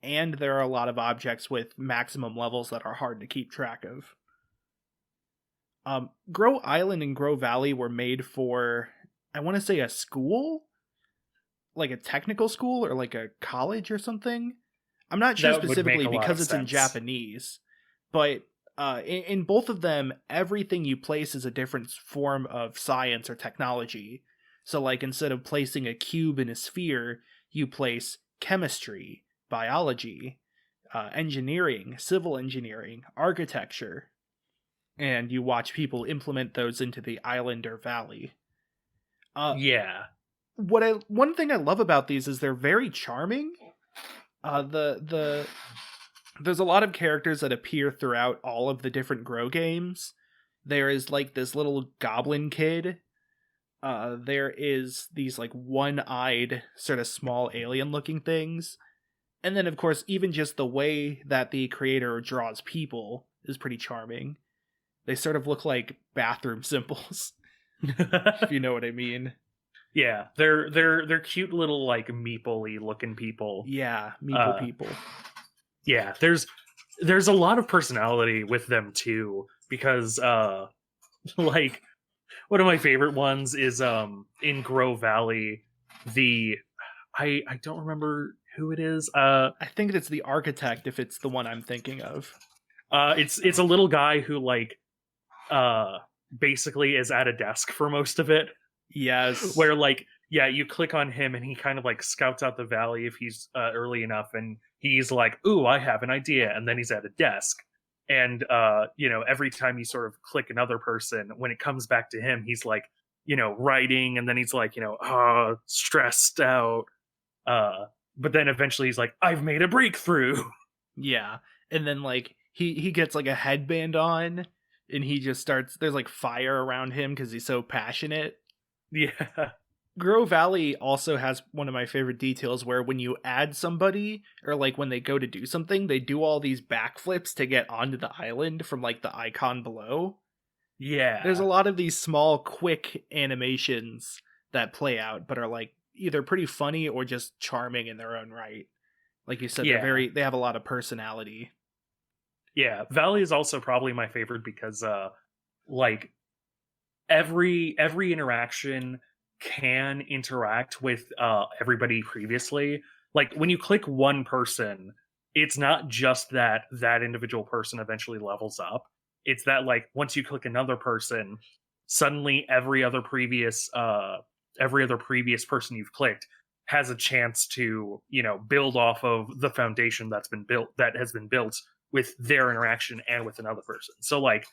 and there are a lot of objects with maximum levels that are hard to keep track of. Grow Island and Grow Valley were made for, I want to say, a school? Like a technical school or like a college or something? I'm not sure specifically because it's in Japanese, but in both of them, everything you place is a different form of science or technology. So like instead of placing a cube in a sphere, you place chemistry, biology, engineering, civil engineering, architecture, and you watch people implement those into the island or valley. Yeah. One thing I love about these is they're very charming. There's a lot of characters that appear throughout all of the different Grow games. There is like this little goblin kid. There is these like one-eyed sort of small alien-looking things. And then of course even just the way that the creator draws people is pretty charming. They sort of look like bathroom symbols. If you know what I mean. Yeah, they're cute little like meeple-y looking people. Yeah, meeple people. Yeah, there's a lot of personality with them too, because like one of my favorite ones is in Grow Valley, I don't remember who it is. I think it's the architect if it's the one I'm thinking of. It's a little guy who like basically is at a desk for most of it. Yes. Where like, yeah, you click on him and he kind of like scouts out the valley if he's early enough, and he's like, ooh, I have an idea, and then he's at a desk. And every time you sort of click another person, when it comes back to him, he's like, writing, and then he's like, stressed out. But then eventually he's like, I've made a breakthrough. Yeah. And then like he gets like a headband on and he just starts, there's like fire around him because he's so passionate. Yeah. Grow Valley also has one of my favorite details where when you add somebody, or like when they go to do something, they do all these backflips to get onto the island from like the icon below. Yeah. There's a lot of these small, quick animations that play out, but are like either pretty funny or just charming in their own right. Like you said, they have a lot of personality. Yeah, Valley is also probably my favorite because like every interaction can interact with everybody previously. Like when you click one person, it's not just that individual person eventually levels up. It's that like once you click another person, suddenly every other previous person you've clicked has a chance to, build off of the foundation that has been built with their interaction and with another person. So like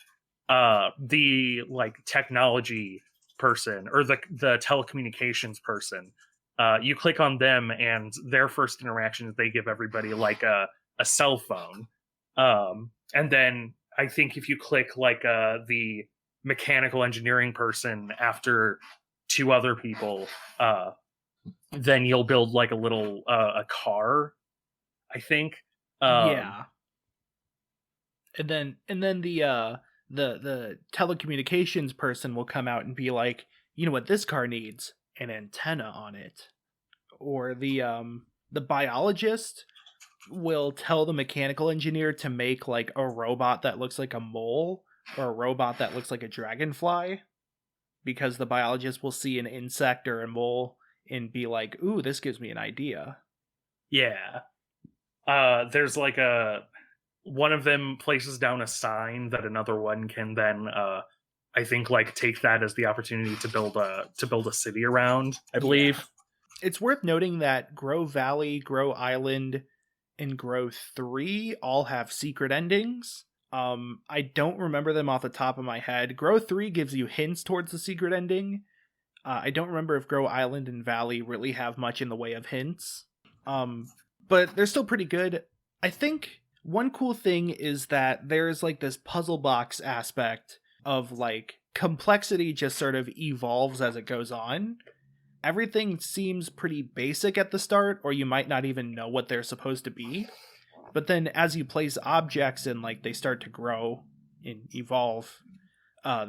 the like technology person or the telecommunications person, you click on them and their first interaction is they give everybody like a cell phone. And then I think if you click like the mechanical engineering person after two other people, then you'll build like a little a car, I think. Yeah. And then the the telecommunications person will come out and be like, you know what this car needs? An antenna on it. Or the biologist will tell the mechanical engineer to make like a robot that looks like a mole or a robot that looks like a dragonfly, because the biologist will see an insect or a mole and be like, ooh, this gives me an idea. Yeah. There's like one of them places down a sign that another one can then I think like take that as the opportunity to build a city around, I believe. Yeah. It's worth noting that Grow Valley, Grow Island, and Grow 3 all have secret endings. I don't remember them off the top of my head. Grow 3 gives you hints towards the secret ending. I don't remember if Grow Island and Valley really have much in the way of hints. But they're still pretty good. I think one cool thing is that there's like this puzzle box aspect of like complexity just sort of evolves as it goes on. Everything seems pretty basic at the start, or you might not even know what they're supposed to be. But then as you place objects and like they start to grow and evolve,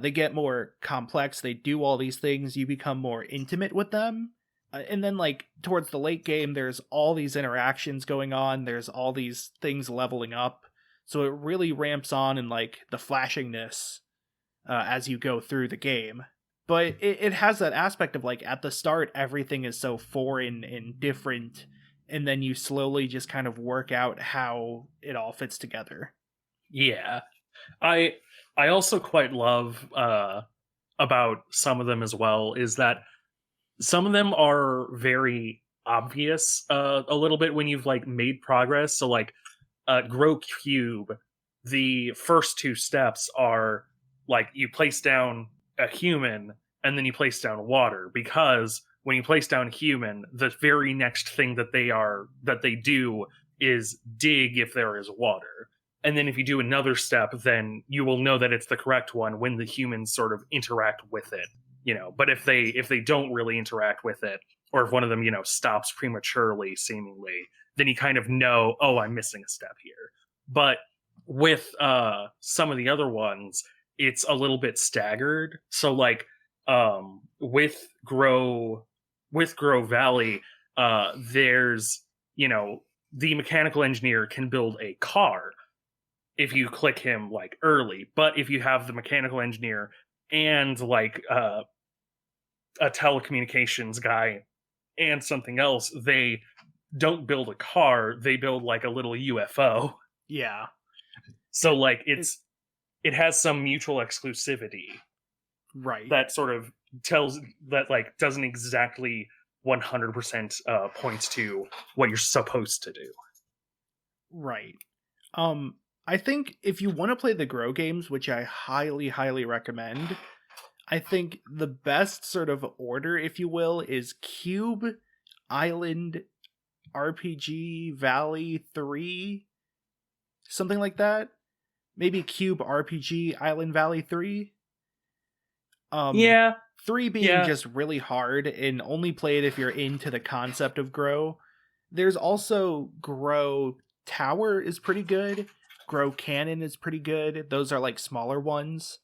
they get more complex. They do all these things. You become more intimate with them. And then like towards the late game, there's all these interactions going on. There's all these things leveling up. So it really ramps on in like the flashingness as you go through the game. But it has that aspect of like at the start, everything is so foreign and different. And then you slowly just kind of work out how it all fits together. Yeah. I also quite love about some of them as well is that some of them are very obvious a little bit when you've like made progress. So like Grow Cube, the first two steps are like you place down a human and then you place down water, because when you place down human, the very next thing that they do is dig if there is water. And then if you do another step, then you will know that it's the correct one when the humans sort of interact with it, you know. But if they don't really interact with it, or if one of them, you know, stops prematurely seemingly, then you kind of know, oh, I'm missing a step here. But with some of the other ones, it's a little bit staggered. So like with Grow Valley, there's, you know, the mechanical engineer can build a car if you click him like early. But if you have the mechanical engineer and like a telecommunications guy and something else, they don't build a car, they build like a little UFO. Yeah. So like it has some mutual exclusivity. Right. That sort of tells that like doesn't exactly 100% points to what you're supposed to do. Right. I think if you want to play the Grow games, which I highly, highly recommend, I think the best sort of order, if you will, is Cube, Island, RPG, Valley, 3, something like that. Maybe Cube, RPG, Island, Valley, 3. Yeah. 3 being just really hard and only play it if you're into the concept of Grow. There's also Grow Tower is pretty good. Grow Cannon is pretty good. Those are like smaller ones.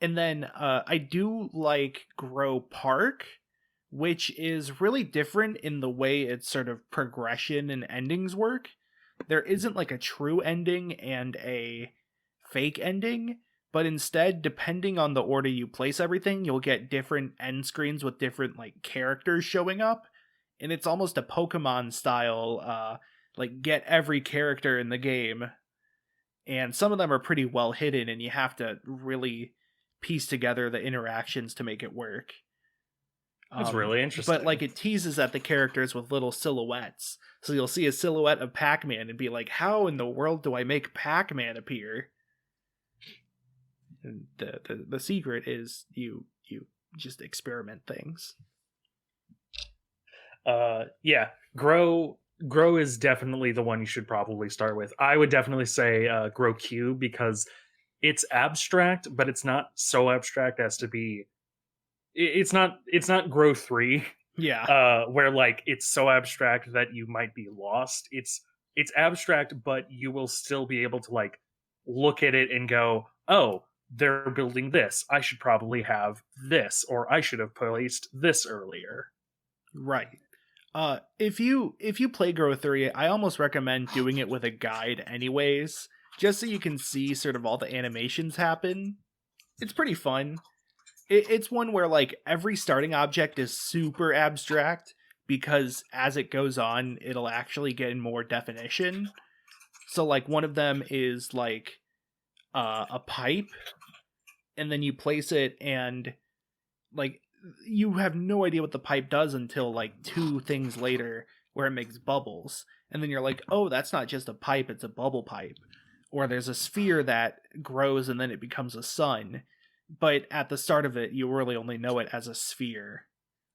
And then I do like Grow Park, which is really different in the way its sort of progression and endings work. There isn't like a true ending and a fake ending, but instead, depending on the order you place everything, you'll get different end screens with different like characters showing up. And it's almost a Pokemon style, like get every character in the game. And some of them are pretty well hidden, and you have to really piece together the interactions to make it work. That's really interesting. But like it teases at the characters with little silhouettes. So you'll see a silhouette of Pac-Man and be like, how in the world do I make Pac-Man appear? And the secret is you just experiment things. Yeah. Grow is definitely the one you should probably start with. I would definitely say Grow Cube, because it's abstract, but it's not so abstract as to be. It's not Grow 3. Yeah. Where like it's so abstract that you might be lost. It's abstract, but you will still be able to like look at it and go, oh, they're building this. I should probably have this, or I should have placed this earlier. Right. If you play Grow 3, I almost recommend doing it with a guide anyways, just so you can see sort of all the animations happen. It's pretty fun. It's one where like every starting object is super abstract because as it goes on, it'll actually get in more definition. So like one of them is like a pipe, and then you place it and like you have no idea what the pipe does until like two things later where it makes bubbles, and then you're like, oh, that's not just a pipe, it's a bubble pipe. Or there's a sphere that grows and then it becomes a sun, but at the start of it you really only know it as a sphere.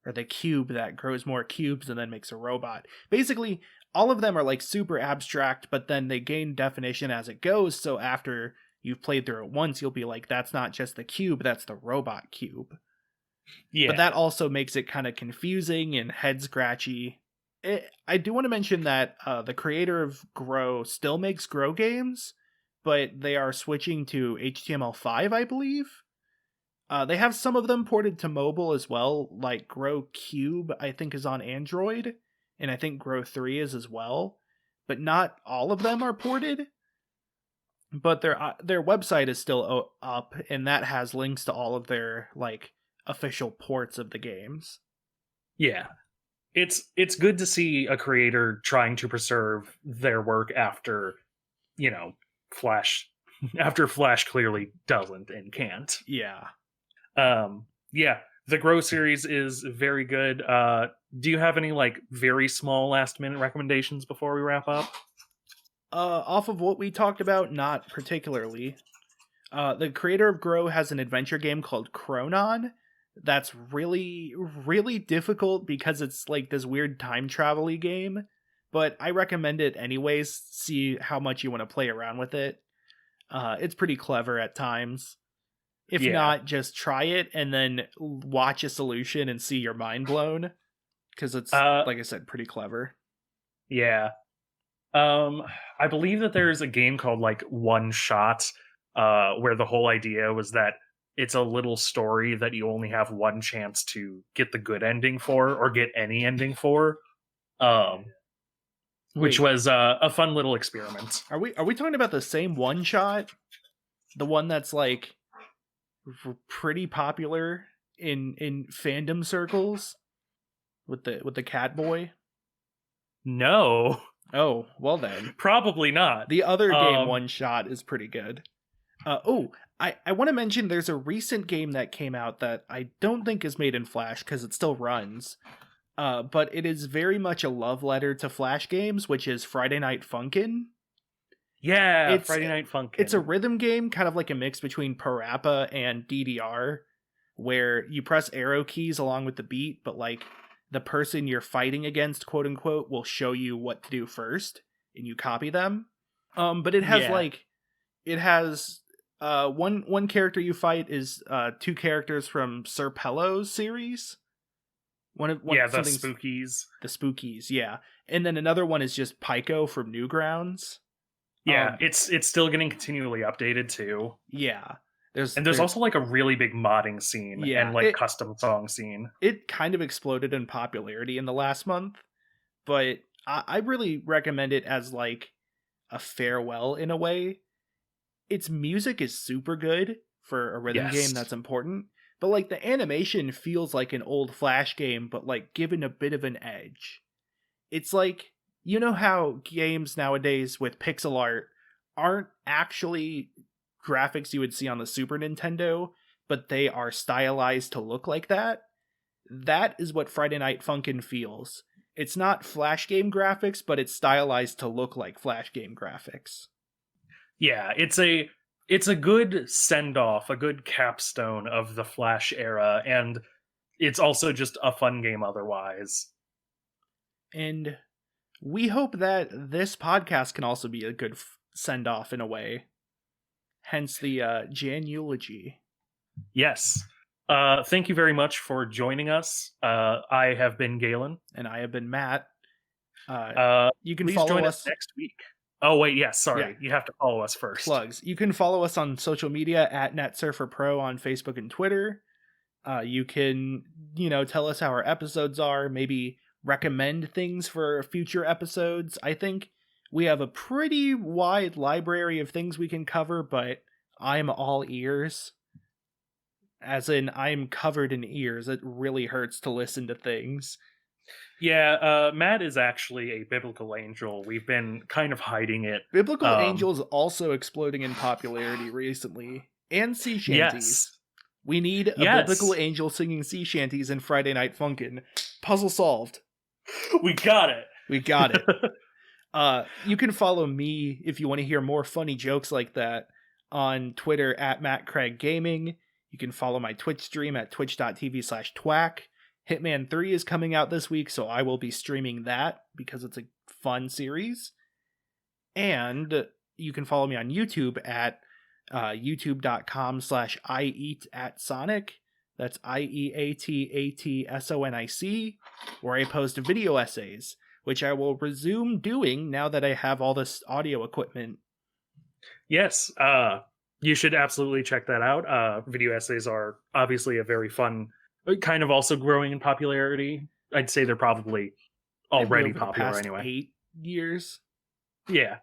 Or the cube that grows more cubes and then makes a robot. Basically all of them are like super abstract, but then they gain definition as it goes, so after you've played through it once you'll be like, that's not just the cube, that's the robot cube. Yeah. But that also makes it kind of confusing and head scratchy. I do want to mention that the creator of Grow still makes Grow games, but they are switching to HTML5, I believe. They have some of them ported to mobile as well, like Grow Cube, I think, is on Android, and I think Grow 3 is as well, but not all of them are ported. But their website is still up, and that has links to all of their like official ports of the games. Yeah. It's good to see a creator trying to preserve their work after, Flash after Flash clearly doesn't and can't. Yeah. Yeah, the Grow series is very good. Do you have any like very small last minute recommendations before we wrap up? Off of what we talked about, not particularly. The creator of Grow has an adventure game called Chronon that's really, really difficult because it's like this weird time travel-y game, but I recommend it anyways. See how much you want to play around with it. It's pretty clever at times. If not, just try it and then watch a solution and see your mind blown, because it's, like I said, pretty clever. Yeah. I believe that there's a game called like One Shot, where the whole idea was that it's a little story that you only have one chance to get the good ending for, or get any ending for. Which was a fun little experiment. Are we talking about the same One Shot? The one that's like pretty popular in fandom circles with the cat boy? No. Oh, well then. Probably not. The other game, One Shot, is pretty good. I want to mention there's a recent game that came out that I don't think is made in Flash because it still runs. But it is very much a love letter to Flash games, which is Friday Night Funkin'. Yeah, Friday Night Funkin'. It's a rhythm game, kind of like a mix between Parappa and DDR, where you press arrow keys along with the beat, but like the person you're fighting against, quote unquote, will show you what to do first, and you copy them. But it has one character you fight is two characters from Sir Pello's series. The Spookies. The Spookies, yeah. And then another one is just Pyko from Newgrounds. Yeah, it's still getting continually updated too. Yeah. There's also like a really big modding scene and like custom song scene. It kind of exploded in popularity in the last month, but I really recommend it as like a farewell in a way. Its music is super good for a rhythm game that's important, but like the animation feels like an old Flash game, but like given a bit of an edge. It's like, you know how games nowadays with pixel art aren't actually graphics you would see on the Super Nintendo, but they are stylized to look like that? That is what Friday Night Funkin' feels. It's not Flash game graphics, but it's stylized to look like Flash game graphics. Yeah, it's a good send-off, a good capstone of the Flash era, and it's also just a fun game otherwise. And we hope that this podcast can also be a good send-off in a way. Hence the Jan eulogy. Yes. Thank you very much for joining us. I have been Galen. And I have been Matt. You can please follow join us next week. Oh wait, yes, sorry. Yeah. You have to follow us first. Plugs. You can follow us on social media at NetSurferPro on Facebook and Twitter. You can, tell us how our episodes are, maybe recommend things for future episodes. I think we have a pretty wide library of things we can cover, but I'm all ears. As in, I'm covered in ears. It really hurts to listen to things. Yeah, Matt is actually a biblical angel. We've been kind of hiding it. Biblical Angel is also exploding in popularity recently. And sea shanties. Yes. We need a biblical angel singing sea shanties in Friday Night Funkin'. Puzzle solved. We got it. We got it. You can follow me if you want to hear more funny jokes like that on Twitter at MattCraigGaming. You can follow my Twitch stream at twitch.tv/twack. Hitman 3 is coming out this week, so I will be streaming that because it's a fun series. And you can follow me on YouTube at youtube.com/IEatAtSonic. That's IEATATSONIC, where I post video essays, which I will resume doing now that I have all this audio equipment. Yes, you should absolutely check that out. Video essays are obviously a very fun, kind of also growing in popularity. I'd say they're probably already popular anyway. 8 years. Yeah.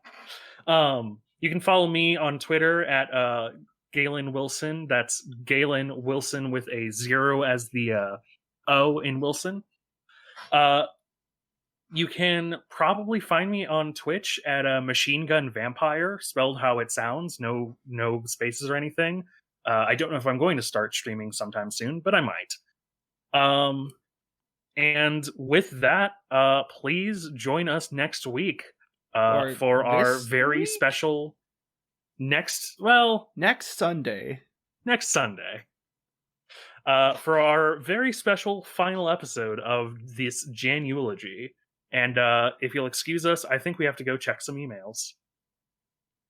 You can follow me on Twitter at Galen Wilson. That's Galen Wilson with a 0 as the O in Wilson. You can probably find me on Twitch at Machine Gun Vampire, spelled how it sounds, no spaces or anything. I don't know if I'm going to start streaming sometime soon, but I might. And with that, please join us next week for our very special next Sunday. For our very special final episode of this Januology. And if you'll excuse us, I think we have to go check some emails.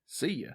See ya.